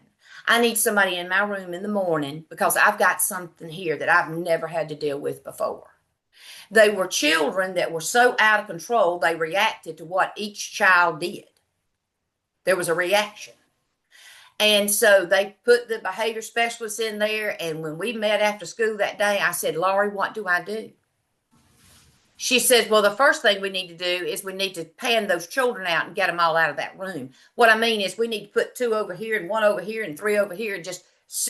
I need somebody in my room in the morning because I've got something here that I've never had to deal with before. They were children that were so out of control, they reacted to what each child did. There was a reaction. And so they put the behavior specialist in there. And when we met after school that day, I said, Laurie, what do I do? She says, well, the first thing we need to do is we need to pan those children out and get them all out of that room. What I mean is we need to put 2 over here and 1 over here and 3 over here and just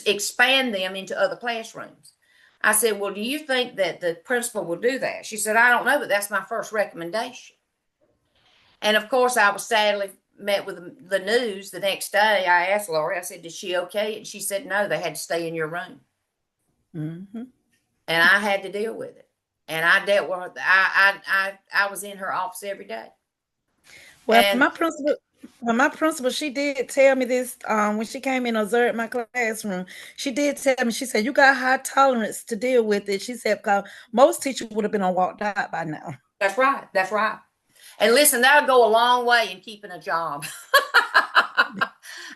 expand them into other classrooms. I said, well, do you think that the principal will do that? She said, I don't know, but that's my first recommendation. And of course, I was sadly met with the news the next day. I asked Laurie, I said, is she okay? And she said, no, they had to stay in your room. Mm-hmm. And I had to deal with it. And I dealt with her. I was in her office every day. Well, and my principal, she did tell me this when she came in and observed my classroom. She did tell me, she said, you got high tolerance to deal with it. She said, because most teachers would have been on walked out by now. That's right. That's right. And listen, that'll go a long way in keeping a job.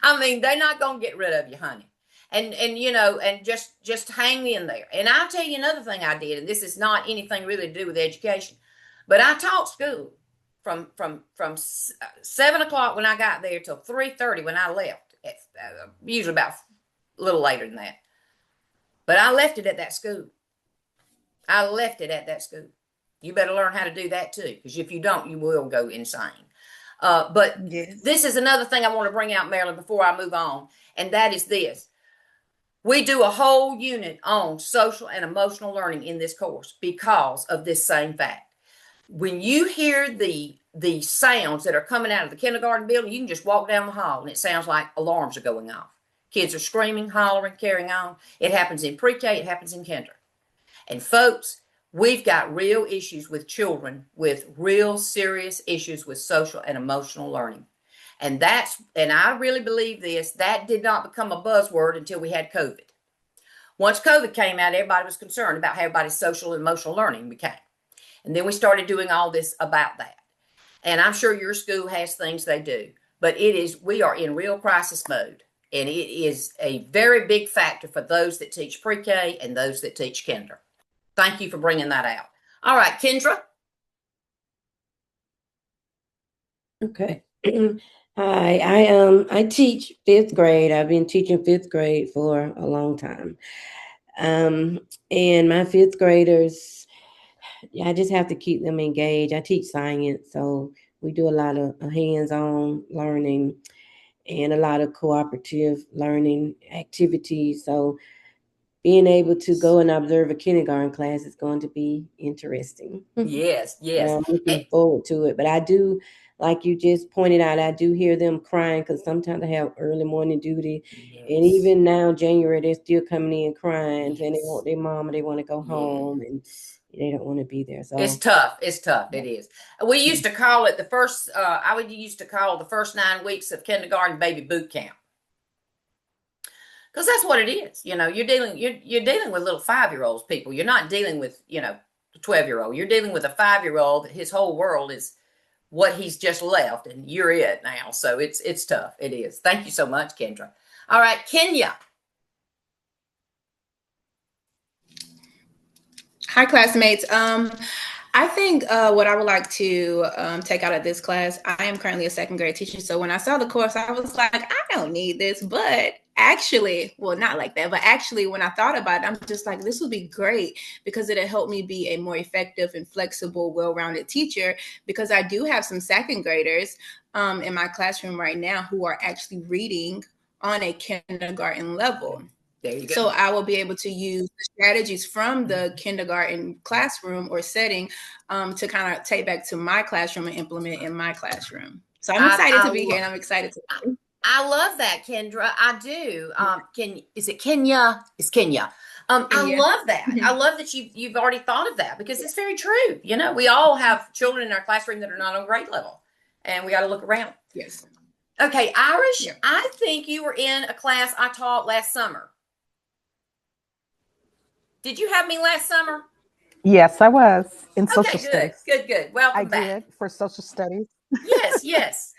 I mean, they're not going to get rid of you, honey. And you know, and just hang in there. And I'll tell you another thing I did, and this is not anything really to do with education, but I taught school from 7 o'clock when I got there till 3:30 when I left. Usually about a little later than that. But I left it at that school. I left it at that school. You better learn how to do that too, because if you don't, you will go insane. But yes. This is another thing I want to bring out, Marilyn, before I move on, and that is this. We do a whole unit on social and emotional learning in this course because of this same fact. When you hear the sounds that are coming out of the kindergarten building, you can just walk down the hall and it sounds like alarms are going off. Kids are screaming, hollering, carrying on. It happens in pre-K, it happens in kinder. And folks, we've got real issues with children with real serious issues with social and emotional learning. And I really believe this, that did not become a buzzword until we had COVID. Once COVID came out, everybody was concerned about how everybody's social and emotional learning became. And then we started doing all this about that. And I'm sure your school has things they do, but we are in real crisis mode. And it is a very big factor for those that teach pre-K and those that teach kinder. Thank you for bringing that out. All right, Kendra. Okay. Hi, I teach 5th grade. I've been teaching 5th grade for a long time. And my 5th graders, I just have to keep them engaged. I teach science, so we do a lot of hands-on learning and a lot of cooperative learning activities. So being able to go and observe a kindergarten class is going to be interesting. Yes, yes. I'm looking forward to it. But I do, like you just pointed out, I do hear them crying because sometimes they have early morning duty. Yes. And even now, January, they're still coming in crying, saying they want their mama, they want to go home, and they don't want to be there. So it's tough. It's tough. It is. We used to call it I used to call the first 9 weeks of kindergarten baby boot camp. because that's what it is. You're dealing with little 5-year-olds, people. You're not dealing with, a 12-year-old. You're dealing with a 5-year-old. His whole world is what he's just left, and you're it now. So it's tough. It is. Thank you so much, Kendra. All right, Kenya. Hi, classmates. I think what I would like to take out of this class, I am currently a second grade teacher. So when I saw the course, I was like, I don't need this. But actually, well, not like that, but actually when I thought about it, I'm just like, this would be great because it'll help me be a more effective and flexible, well-rounded teacher, because I do have some second graders in my classroom right now who are actually reading on a kindergarten level. There you go. So I will be able to use the strategies from the kindergarten classroom or setting to kind of take back to my classroom and implement in my classroom. So I'm excited to be here, and I'm excited to. I love that, Kendra. I do. Is it Kenya? It's Kenya. I love that. I love that you've already thought of that, because it's very true. We all have children in our classroom that are not on grade level, and we got to look around. Yes. Okay, Irish, yeah. I think you were in a class I taught last summer. Did you have me last summer? Yes, I was in social studies. Good. Welcome back. I did, for social studies. Yes.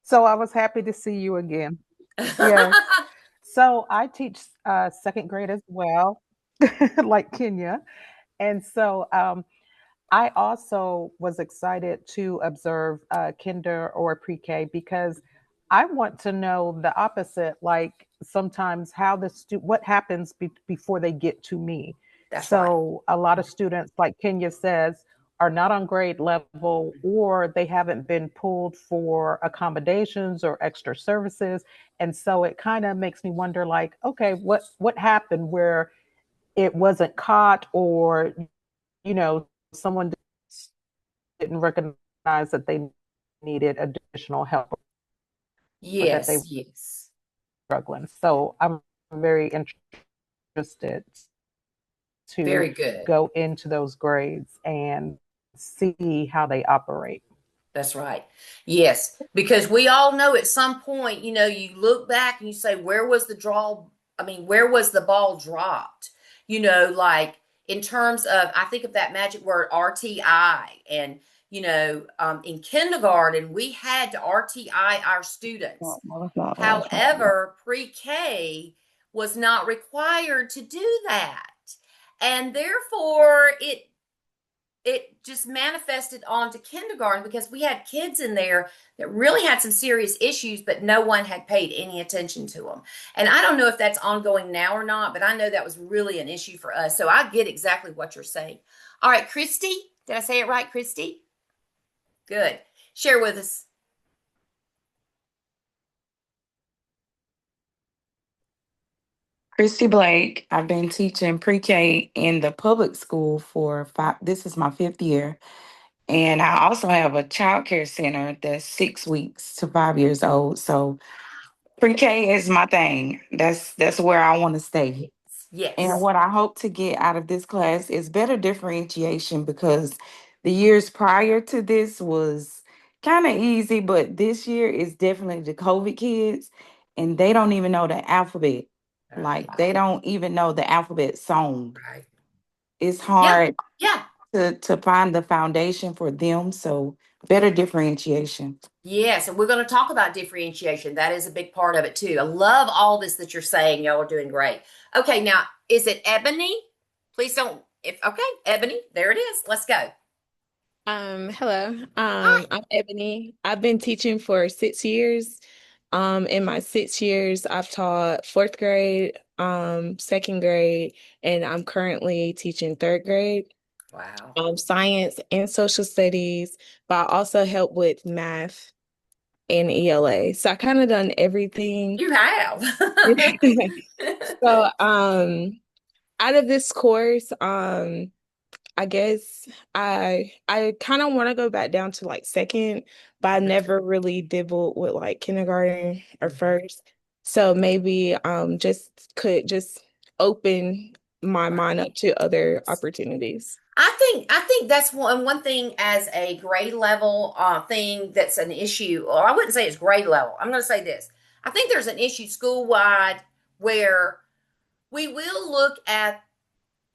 So I was happy to see you again. Yes. So I teach second grade as well, like Kenya. And so I also was excited to observe kinder or pre-K, because I want to know the opposite, like sometimes how what happens before they get to me. That's so right. A lot of students, like Kenya says, are not on grade level, or they haven't been pulled for accommodations or extra services. And so it kind of makes me wonder, like, okay, what happened where it wasn't caught, or, someone didn't recognize that they needed additional help. Yes, that they were struggling. So I'm very interested to very good. Go into those grades and see how they operate. That's right. Yes, because we all know at some point, you look back and you say, where was the ball dropped? Like in terms of, I think of that magic word RTI, and in kindergarten, we had to RTI our students. However, pre-K was not required to do that. And therefore, it just manifested onto kindergarten, because we had kids in there that really had some serious issues, but no one had paid any attention to them. And I don't know if that's ongoing now or not, but I know that was really an issue for us. So I get exactly what you're saying. All right, Christy, did I say it right, Christy? Good. Share with us. Christy Blake. I've been teaching pre-K in the public school for this is my 5th year. And I also have a child care center that's 6 weeks to 5 years old. So pre-K is my thing. That's where I want to stay. Yes. And what I hope to get out of this class is better differentiation, because the years prior to this was kind of easy, but this year is definitely the COVID kids, and they don't even know the alphabet. Like, they don't even know the alphabet song. Right. It's hard Yeah. to find the foundation for them. So better differentiation. Yes, and we're going to talk about differentiation. That is a big part of it too. I love all this that you're saying. Y'all are doing great. Okay, now is it Ebony? Please don't. Okay, Ebony, there it is. Let's go. Hello. I'm Ebony. I've been teaching for 6 years. In my 6 years, I've taught 4th grade, 2nd grade, and I'm currently teaching 3rd grade. Wow. Science and social studies, but I also help with math and ELA. So I kind of done everything. You have. So, out of this course, I guess I kind of want to go back down to like 2nd, but I never really dibbled with like kindergarten or 1st. So maybe could just open my mind up to other opportunities. I think that's one thing as a grade level thing that's an issue, or I wouldn't say it's grade level. I'm going to say this. I think there's an issue school-wide where we will look at,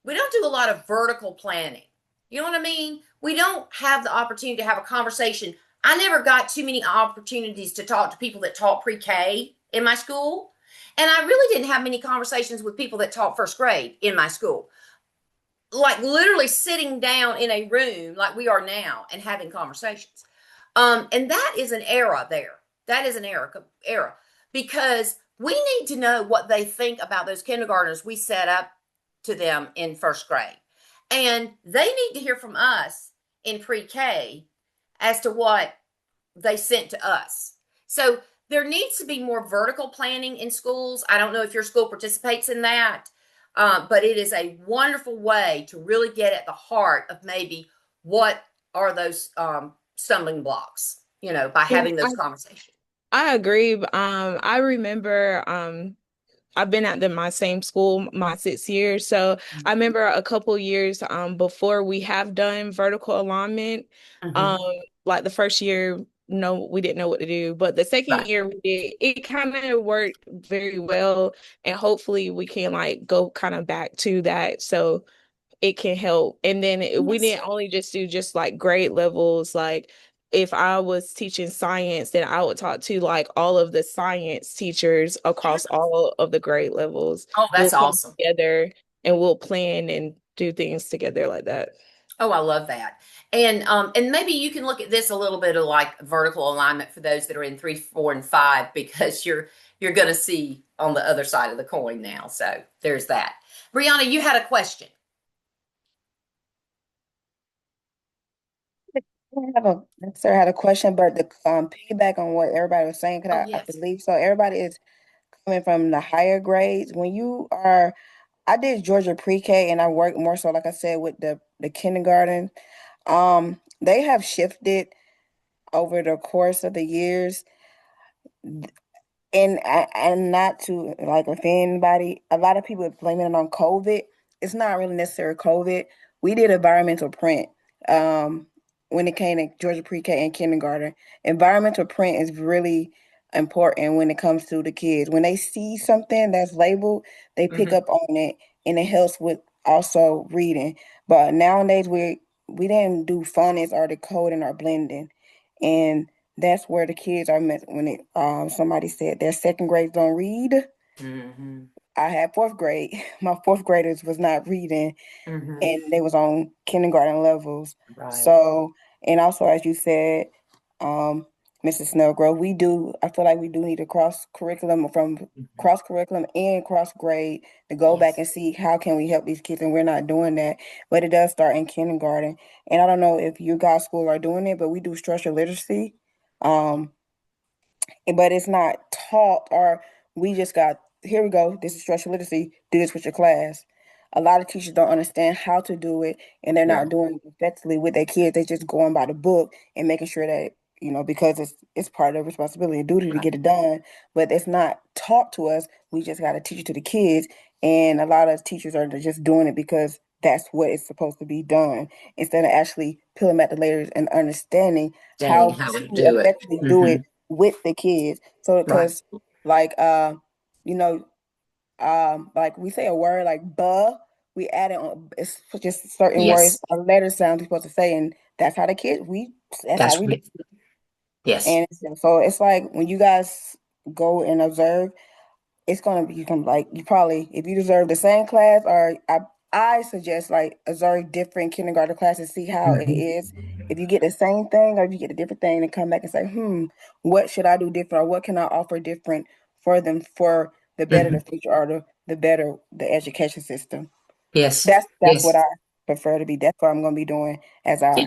we don't do a lot of vertical planning. You know what I mean? We don't have the opportunity to have a conversation. I never got too many opportunities to talk to people that taught pre-K in my school. And I really didn't have many conversations with people that taught first grade in my school. Like literally sitting down in a room like we are now and having conversations. And that is an era there. That is an era because we need to know what they think about those kindergartners we set up to them in first grade. And they need to hear from us in pre-K as to what they sent to us. So there needs to be more vertical planning in schools. I don't know if your school participates in that, but it is a wonderful way to really get at the heart of maybe what are those stumbling blocks, by having those conversations. I agree. I remember I've been at my same school my 6 years. So I remember a couple years before we have done vertical alignment. Like the first year, no, we didn't know what to do. But the second year we did, it kind of worked very well. And hopefully we can like go kind of back to that. So it can help. And then we didn't only just do just like grade levels. Like if I was teaching science, then I would talk to like all of the science teachers across all of the grade levels. Oh, that's awesome. Together and we'll plan and do things together like that. Oh, I love that. And maybe you can look at this a little bit of like vertical alignment for those that are in 3, 4, and 5, because you're going to see on the other side of the coin now. So there's that. Brianna, you had a question. I had a question, but the piggyback on what everybody was saying, because I believe so. Everybody is coming from the higher grades. I did Georgia pre-K, and I worked more so, like I said, with the kindergarten. They have shifted over the course of the years, and not to like offend anybody. A lot of people blame it on COVID. It's not really necessarily COVID. We did environmental print. When it came to Georgia pre-K and kindergarten, environmental print is really important when it comes to the kids. When they see something that's labeled, they pick up on it, and it helps with also reading. But nowadays we didn't do phonics or decoding or blending, and that's where the kids are met when it somebody said their second grades don't read. I had fourth grade. My fourth graders was not reading, and they was on kindergarten levels. So, and also as you said, Mrs. Snellgrove, I feel like we do need a cross curriculum and cross grade to go back and see how can we help these kids, and we're not doing that. But it does start in kindergarten. And I don't know if you guys' school are doing it, but we do structural literacy. But it's not taught, or we just got, here we go, this is structural literacy, do this with your class. A lot of teachers don't understand how to do it, and they're not doing it effectively with their kids. They're just going by the book and making sure that, because it's part of their responsibility and duty to get it done, but it's not taught to us. We just got to teach it to the kids, and a lot of teachers are just doing it because that's what is supposed to be done, instead of actually peeling back the layers and understanding how to effectively do it with the kids. So because like like we say a word like "buh," we add it on. It's just certain words or letter sounds we're supposed to say, and that's how the kids that's how we do. Yes. And so it's like when you guys go and observe, it's gonna be like you probably, if you observe the same class, or I suggest like observe different kindergarten classes, see how it is. If you get the same thing or if you get a different thing, and come back and say, what should I do different, or what can I offer different for them for the better the future, or the better the education system. Yes. That's what I prefer to be. That's what I'm gonna be doing as I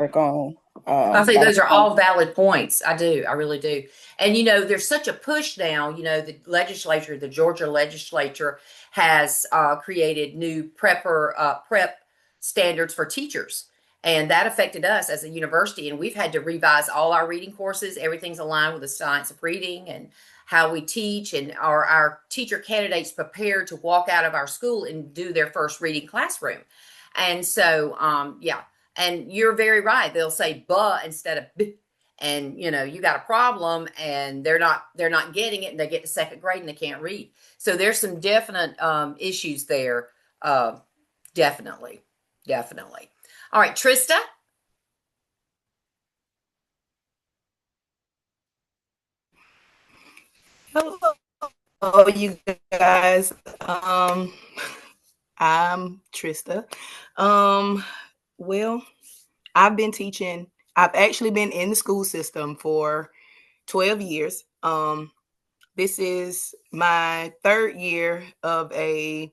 work on. I think those are all valid points. I do. I really do. And, there's such a push now, the Georgia legislature has created new prep standards for teachers. And that affected us as a university. And we've had to revise all our reading courses. Everything's aligned with the science of reading and how we teach, and are our teacher candidates prepared to walk out of our school and do their first reading classroom. And so, And you're very right. They'll say "buh" instead of "b," and you got a problem, and they're not getting it, and they get to second grade and they can't read. So there's some definite issues there. Definitely. All right, Trista. Hello, you guys. I'm Trista. Well, I've been teaching. I've actually been in the school system for 12 years. This is my third year of a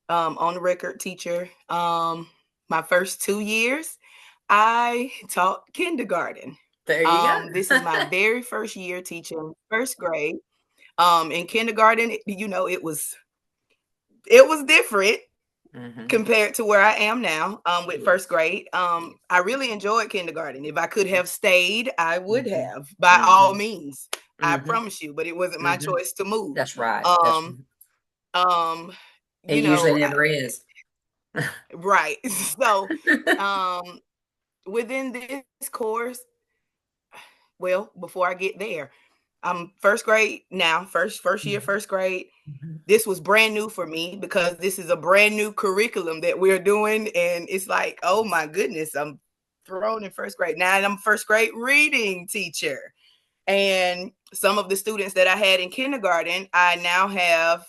on the record teacher. My first 2 years, I taught kindergarten. There you go. This is my very first year teaching first grade. In kindergarten, it was different compared to where I am now with first grade. I really enjoyed kindergarten. If I could have stayed, I would have, by all means. I promise you, but it wasn't my choice to move. That's right. It usually never is. Right. So within this course, well, before I get there, I'm first grade now, first year, first grade. This was brand new for me because this is a brand new curriculum that we're doing. And it's like, oh my goodness, I'm thrown in first grade. Now I'm first grade reading teacher. And some of the students that I had in kindergarten, I now have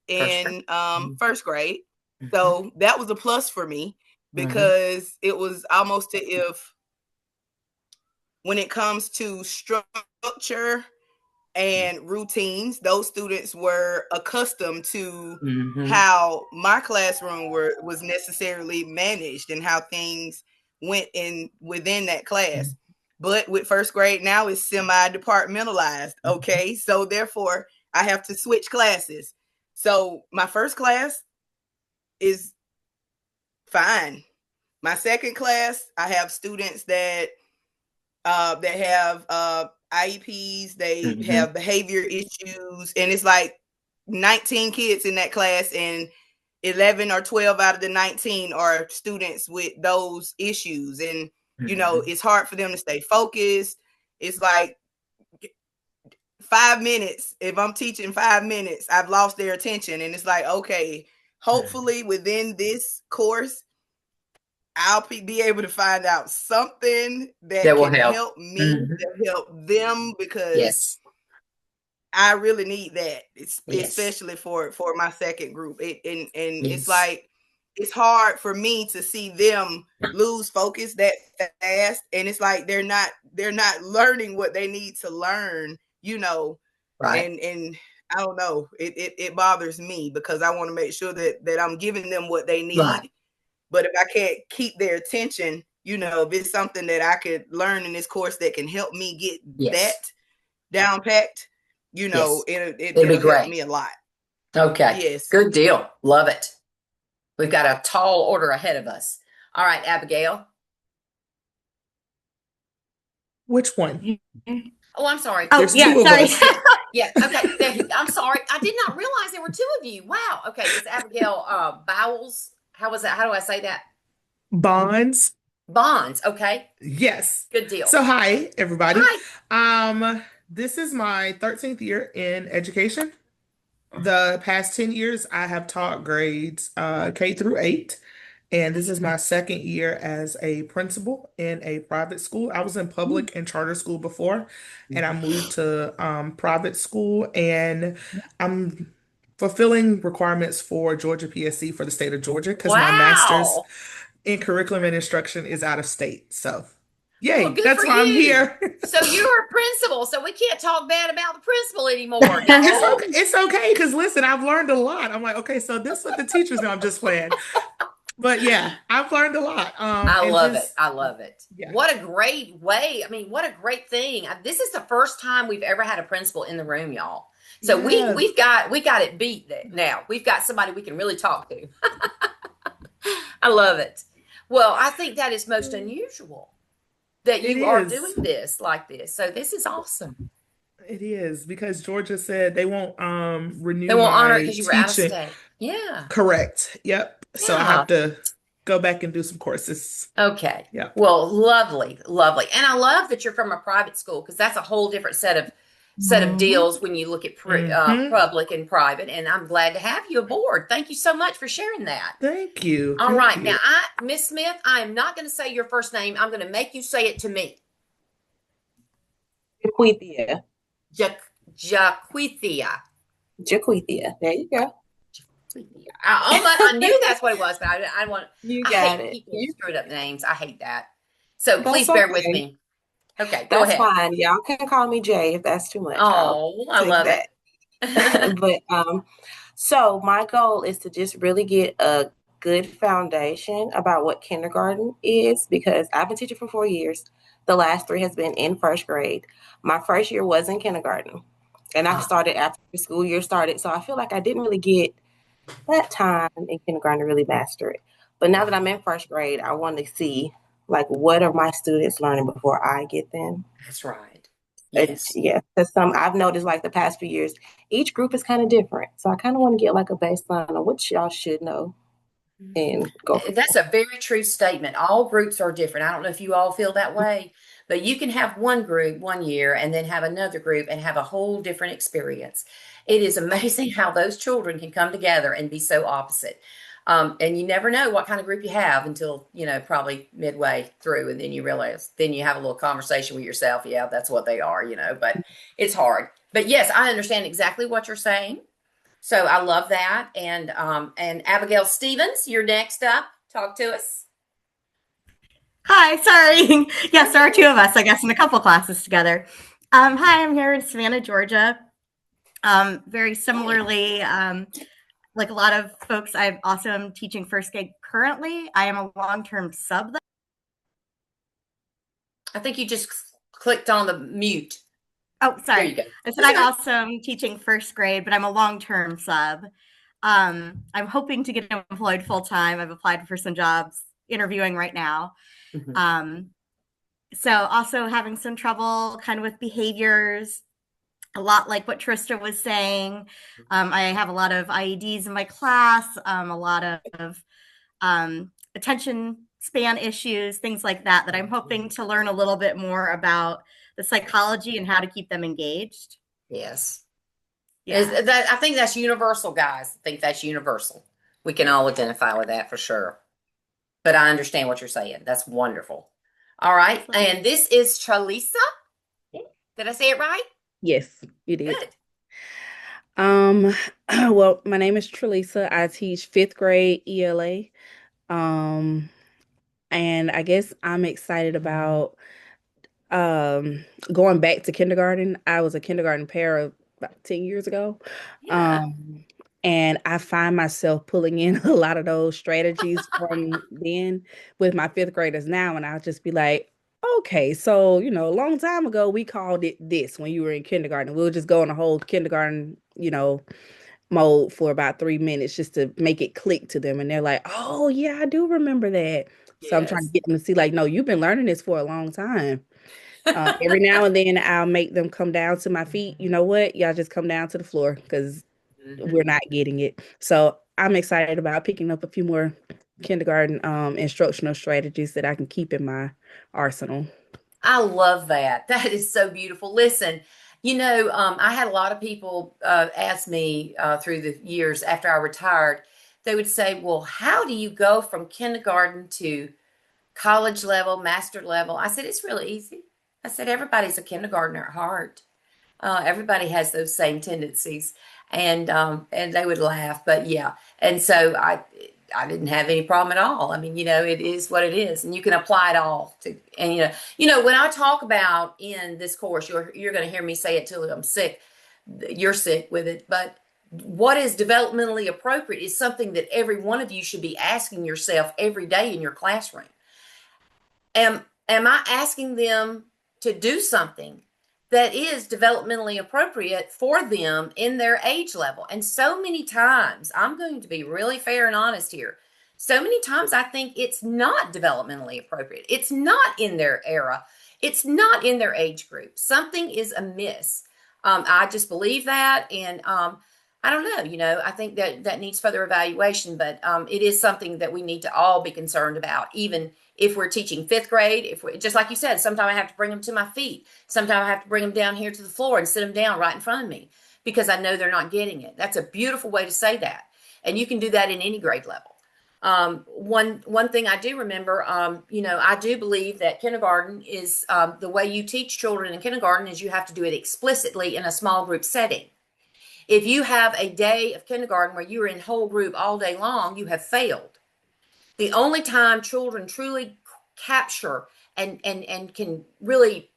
in first grade. So that was a plus for me because it was almost as if when it comes to structure and routines, those students were accustomed to how my classroom was necessarily managed and how things went within that class. But with first grade now, it's semi-departmentalized. Okay, so therefore I have to switch classes. So my first class is fine. My second class, I have students that have IEPs, they have behavior issues, and it's like 19 kids in that class, and 11 or 12 out of the 19 are students with those issues. And it's hard for them to stay focused. It's like 5 minutes. If I'm teaching 5 minutes, I've lost their attention. And it's like, okay, hopefully within this course, I'll be able to find out something that will can help me, that help them, because I really need that, especially for my second group. It's like, it's hard for me to see them lose focus that fast, and it's like they're not learning what they need to learn, Right. And I don't know, it bothers me because I want to make sure that I'm giving them what they need. Right. But if I can't keep their attention, if it's something that I could learn in this course that can help me get that down packed, it'll be great. Help me a lot. Okay. Yes. Good deal. Love it. We've got a tall order ahead of us. All right, Abigail. Which one? Oh, I'm sorry. Oh, there's two of us. Yeah. Okay. I'm sorry. I did not realize there were two of you. Wow. Okay. It's Abigail Bowles. How was that? How do I say that? Bonds. Okay. Yes. Good deal. So hi, everybody. Hi. This is my 13th year in education. The past 10 years, I have taught grades K through 8. And this is my second year as a principal in a private school. I was in public and charter school before, and I moved to private school, and I'm fulfilling requirements for Georgia PSC for the state of Georgia because my master's in curriculum and instruction is out of state. So yay, well, that's why I'm here. So you're a principal, so we can't talk bad about the principal anymore. It's okay, because listen, I've learned a lot. I'm like, okay, so this is what the teachers know. I'm just playing. But yeah, I've learned a lot. I love it. I love it. Yeah. What a great way. I mean, what a great thing. This is the first time we've ever had a principal in the room, y'all. So we got it beat now. We've got somebody we can really talk to. I love it. Well, I think that is most unusual that you are doing this like this. So this is awesome. It is, because Georgia said they won't renew. They won't honor it because you were out of state. Yeah. Correct. Yep. So I have to go back and do some courses. Okay. Yeah. Well, lovely, lovely. And I love that you're from a private school, because that's a whole different set of deals when you look at public and private. And I'm glad to have you aboard. Thank you so much for sharing that. Thank you. All Thank right. you. Now, Miss Smith, I am not going to say your first name. I'm going to make you say it to me. Jaquithia. Jaquithia. Jaquithia. There you go. I knew that's what it was, but I want. You I got hate it. people who screwed up names. I hate that. So That's please bear with okay. me. Okay, go That's ahead. fine. Y'all can call me Jay if that's too much. Oh, I love it. But so my goal is to just really get a good foundation about what kindergarten is, because I've been teaching for 4 years. The last 3 has been in first grade. My first year was in kindergarten, and I started after the school year started. So I feel like I didn't really get that time in kindergarten to really master it. But now that I'm in first grade, I want to see, like, what are my students learning before I get them. That's right. Yes. Yeah. Because I've noticed, like, the past few years, each group is kind of different. So I kind of want to get like a baseline on what y'all should know and go. That's a very true statement. All groups are different. I don't know if you all feel that way, but you can have one group one year and then have another group and have a whole different experience. It is amazing how those children can come together and be so opposite. And you never know what kind of group you have until, probably midway through, and then you realize, then you have a little conversation with yourself. Yeah, that's what they are, but it's hard. But yes, I understand exactly what you're saying. So I love that. And Abigail Stevens, you're next up. Talk to us. Hi, sorry. Yes, there are 2 of us, I guess, in a couple classes together. Hi, I'm here in Savannah, Georgia. Very similarly, like a lot of folks, I also am teaching first grade currently. I am a long-term sub. I think you just clicked on the mute. Oh, sorry. There you go. I said I also am teaching first grade, but I'm a long-term sub. I'm hoping to get employed full-time. I've applied for some jobs, interviewing right now. So also having some trouble kind of with behaviors, a lot like what Trista was saying. I have a lot of IEDs in my class, a lot of attention span issues, things like that I'm hoping to learn a little bit more about the psychology and how to keep them engaged. Yes. Yeah. I think that's universal, guys. I think that's universal. We can all identify with that for sure. But I understand what you're saying. That's wonderful. All right. And this is Tralisa. Did I say it right? Yes, you did. Good. Well, my name is Tralisa. I teach 5th grade ELA. And I guess I'm excited about going back to kindergarten. I was a kindergarten para about 10 years ago. Yeah. And I find myself pulling in a lot of those strategies from then with my 5th graders now. And I'll just be like, okay, so, a long time ago, we called it this when you were in kindergarten. We'll just go in a whole kindergarten, mode for about 3 minutes just to make it click to them. And they're like, oh, yeah, I do remember that. So I'm trying to get them to see, like, no, you've been learning this for a long time. Every now and then I'll make them come down to my feet. You know what? Y'all just come down to the floor because we're not getting it. So I'm excited about picking up a few more kindergarten instructional strategies that I can keep in my arsenal. I love that. That is so beautiful. Listen, I had a lot of people ask me through the years after I retired, they would say, well, how do you go from kindergarten to college level, master level? I said, it's really easy. I said, everybody's a kindergartner at heart. Everybody has those same tendencies. And they would laugh, but yeah. And so I didn't have any problem at all. I mean, it is what it is, and you can apply it all to. And when I talk about in this course, you're going to hear me say it till I'm sick. You're sick with it, but what is developmentally appropriate is something that every one of you should be asking yourself every day in your classroom. Am I asking them to do something that is developmentally appropriate for them in their age level? And so many times, I'm going to be really fair and honest here. So many times I think it's not developmentally appropriate. It's not in their era. It's not in their age group. Something is amiss. I just believe that. And I don't know, I think that needs further evaluation, but it is something that we need to all be concerned about, even if we're teaching fifth grade. If we, just like you said, sometimes I have to bring them to my feet. Sometimes I have to bring them down here to the floor and sit them down right in front of me because I know they're not getting it. That's a beautiful way to say that. And you can do that in any grade level. One thing I do remember, I do believe that kindergarten is the way you teach children in kindergarten is you have to do it explicitly in a small group setting. If you have a day of kindergarten where you're in whole group all day long, you have failed. The only time children truly capture and can really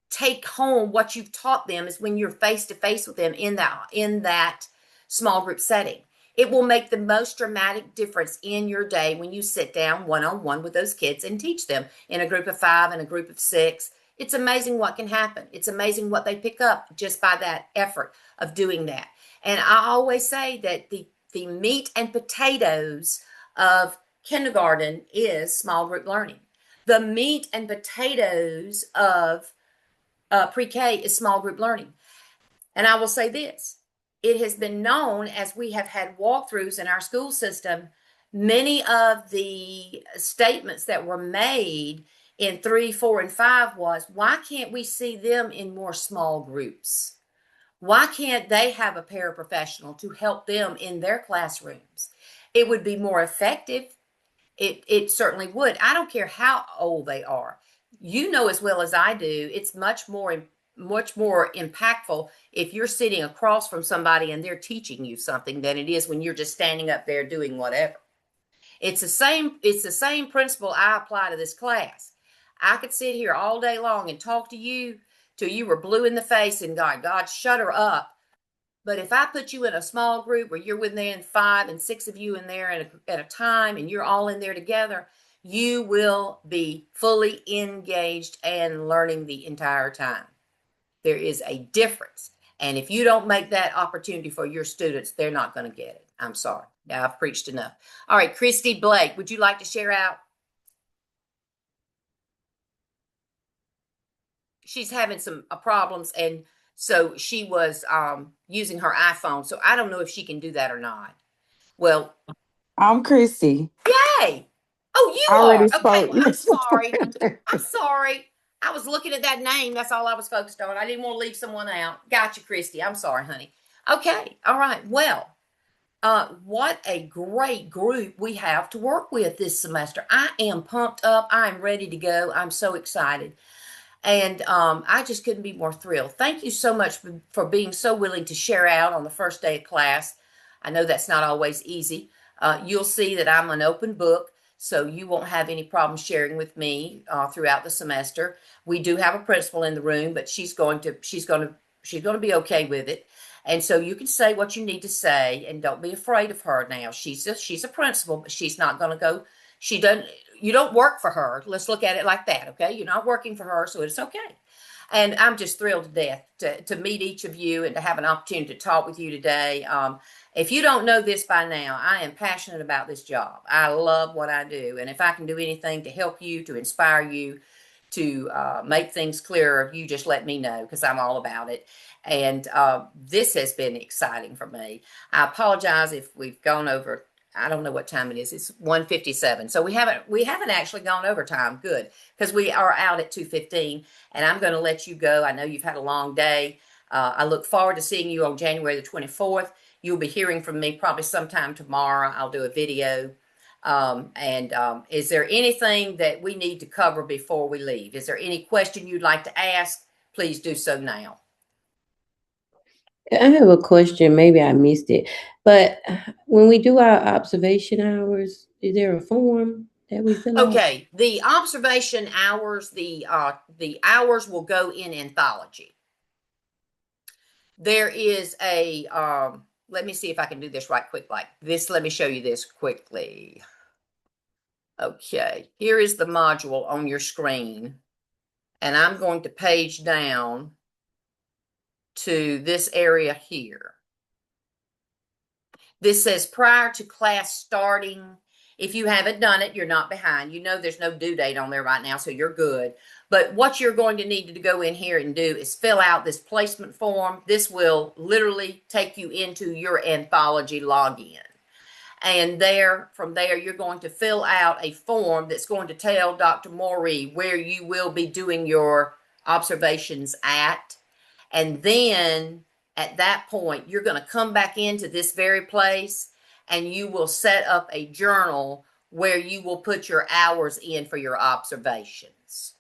take home what you've taught them is when you're face to face with them in that small group setting. It will make the most dramatic difference in your day when you sit down one-on-one with those kids and teach them in a group of 5 and a group of 6. It's amazing what can happen. It's amazing what they pick up just by that effort of doing that. And I always say that the meat and potatoes of kindergarten is small group learning. The meat and potatoes of pre-K is small group learning. And I will say this, it has been known as we have had walkthroughs in our school system, many of the statements that were made in 3, 4, and 5 was, why can't we see them in more small groups? Why can't they have a paraprofessional to help them in their classrooms? It would be more effective. It certainly would. I don't care how old they are. You know as well as I do, it's much more impactful if you're sitting across from somebody and they're teaching you something than it is when you're just standing up there doing whatever. It's the same principle I apply to this class. I could sit here all day long and talk to you till you were blue in the face and God, shut her up. But if I put you in a small group where you're within 5 and 6 of you in there at a time and you're all in there together, you will be fully engaged and learning the entire time. There is a difference. And if you don't make that opportunity for your students, they're not going to get it. I'm sorry. Now I've preached enough. All right, Christy Blake, would you like to share out? She's having some problems, and so she was using her iPhone. So I don't know if she can do that or not. Well, I'm Christy. Yay! Oh, you I already are. spoke. Okay, well, I'm sorry. I'm sorry. I was looking at that name. That's all I was focused on. I didn't want to leave someone out. Gotcha, Christy. I'm sorry, honey. Okay. All right. Well, what a great group we have to work with this semester. I am pumped up. I am ready to go. I'm so excited. And I just couldn't be more thrilled. Thank you so much for being so willing to share out on the first day of class. I know that's not always easy. You'll see that I'm an open book, so you won't have any problem sharing with me throughout the semester. We do have a principal in the room, but she's going to be okay with it. And so you can say what you need to say, and don't be afraid of her now. She's a principal, but she's not going to go. You don't work for her. Let's look at it like that, okay? You're not working for her, so it's okay. And I'm just thrilled to death to meet each of you and to have an opportunity to talk with you today. If you don't know this by now, I am passionate about this job. I love what I do. And if I can do anything to help you, to inspire you, to make things clearer, you just let me know, because I'm all about it. And this has been exciting for me. I apologize if we've gone over. I don't know what time it is. It's 1:57. So we haven't actually gone over time. Good, because we are out at 2:15, and I'm going to let you go. I know you've had a long day. I look forward to seeing you on January the 24th. You'll be hearing from me probably sometime tomorrow. I'll do a video. Is there anything that we need to cover before we leave? Is there any question you'd like to ask? Please do so now. I have a question. Maybe I missed it, but when we do our observation hours, is there a form that we fill out? Okay, the observation hours, the hours will go in anthology. There is a let me see if I can do this right quick like this. Let me show you this quickly. Okay, here is the module on your screen, and I'm going to page down to this area here. This says prior to class starting, If you haven't done it, you're not behind. You know there's no due date on there right now, so you're good. But what you're going to need to go in here and do is fill out this placement form. This will literally take you into your anthology login. And from there, you're going to fill out a form that's going to tell Dr. Moree where you will be doing your observations at. And then at that point, you're going to come back into this very place and you will set up a journal where you will put your hours in for your observations.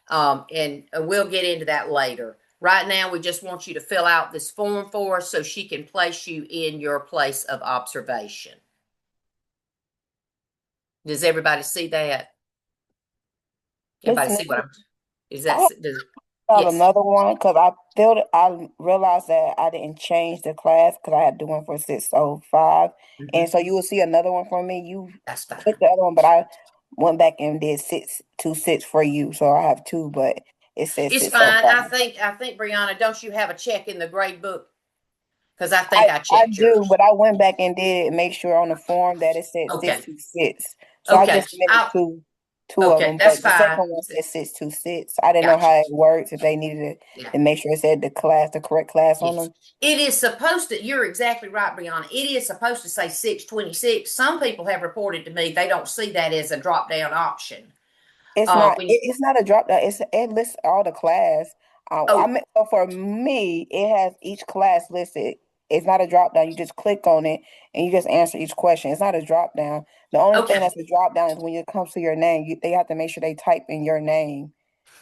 And we'll get into that later. Right now, we just want you to fill out this form for us so she can place you in your place of observation. Does everybody see that? Everybody see what I'm, is that, yes. Another one, because I realized that I didn't change the class because I had to do one for 605. And so you will see another one for me. That's fine. Clicked the other one, but I went back and did 626 for you. So I have two, but it says it's 605. fine. I think, Brianna, don't you have a check in the grade book? Because I think I checked I yours. do, but I went back and did make sure on the form that it said 626. So I just made two of them. That's but fine. The second one said 626. I didn't know how it works, if they needed it to make sure it said the correct class on them. It is supposed to, you're exactly right, Brianna. It is supposed to say 626. Some people have reported to me they don't see that as a drop down option. It's not. It's not a drop down. It lists all the class. So for me, it has each class listed. It's not a drop down. You just click on it and you just answer each question. It's not a drop down. The only thing that's a drop down is when it comes to your name. They have to make sure they type in your name.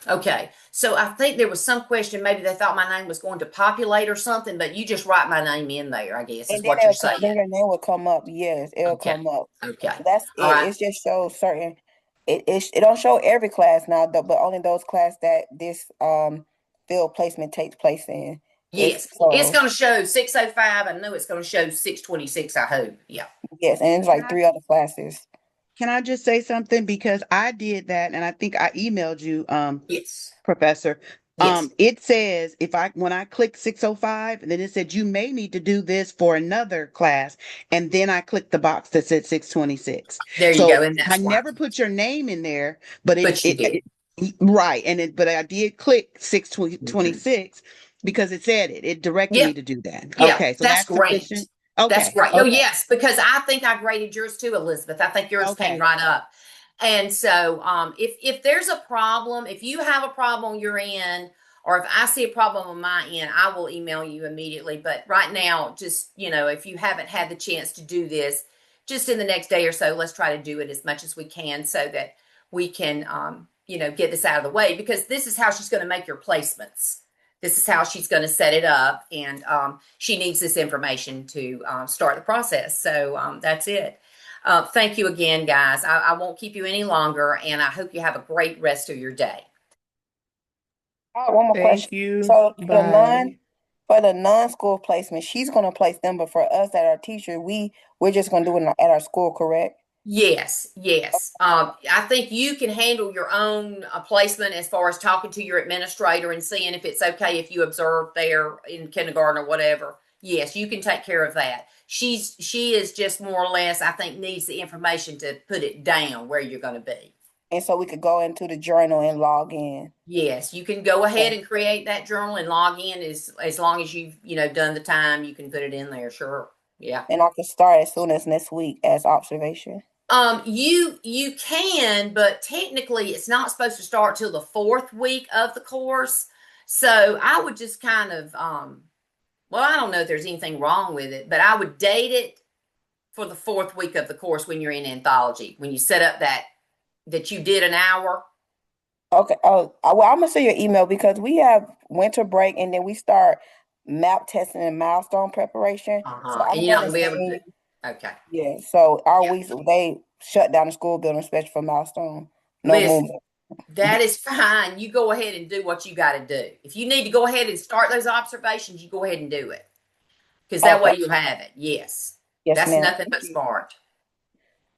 Okay, so I think there was some question. Maybe they thought my name was going to populate or something, but you just write my name in there, I guess, is what you're saying. Then your name will come up. Yes, it'll come up. Okay, so that's it. Right. It just shows certain. It don't show every class now, but only those classes that this field placement takes place in. Yes, it's going to show 605. I know it's going to show 626. I hope. Yeah. Yes, and it's like 3 other classes. Can I just say something? Because I did that, and I think I emailed you, yes, Professor. Yes. It says when I click 605, and then it said you may need to do this for another class, and then I clicked the box that said 626. There you go. And I never put your name in there, but you did. Right, but I did click 626 because it said it. It directed me to do that. Yeah, okay, so that's great. Sufficient. Okay. That's great. Okay. Oh, yes, because I think I graded yours too, Elizabeth. I think yours came right up. And so if there's a problem, if you have a problem you're in, or if I see a problem on my end, I will email you immediately. But right now, just, if you haven't had the chance to do this, just in the next day or so, let's try to do it as much as we can so that we can, get this out of the way, because this is how she's going to make your placements. This is how she's going to set it up, and she needs this information to start the process. So that's it. Thank you again, guys. I won't keep you any longer, and I hope you have a great rest of your day. One more question. You. So for the non-school placement, she's going to place them, but for us that are teachers, we're just going to do it at our school, correct? Yes. I think you can handle your own placement as far as talking to your administrator and seeing if it's okay if you observe there in kindergarten or whatever. Yes, you can take care of that. She is just more or less, I think, needs the information to put it down where you're going to be. And so we could go into the journal and log in. Yes, you can go ahead and create that journal and log in as long as you've done the time. You can put it in there. Sure. Yeah. And I can start as soon as next week as observation. You can, but technically it's not supposed to start till the 4th week of the course. So I would just kind of, I don't know if there's anything wrong with it, but I would date it for the 4th week of the course when you're in anthology, when you set up that you did an hour. Okay. Well, I'm gonna send you an email because we have winter break and then we start map testing and milestone preparation. So I'm going to be able to. Okay. Yeah. So our weeks, they shut down the school building, especially for milestone. No movement. That is fine. You go ahead and do what you got to do. If you need to go ahead and start those observations, you go ahead and do it, because that way you have it. Yes. That's nothing but smart.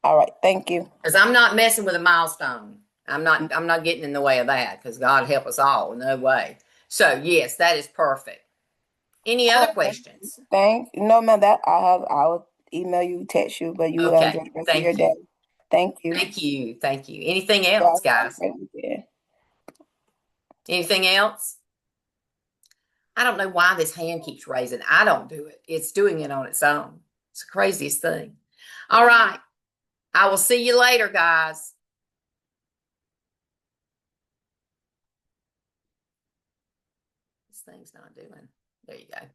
All right. Thank you. Because I'm not messing with a milestone. I'm not getting in the way of that, because God help us all. No way. So yes, that is perfect. Any other questions? Thanks. No, ma'am. That I'll email you, text you, but you enjoy the rest of your day. Thank you. Thank you. Thank you. Anything else, guys? Yeah. Anything else? I don't know why this hand keeps raising. I don't do it. It's doing it on its own. It's the craziest thing. All right. I will see you later, guys. This thing's not doing. There you go.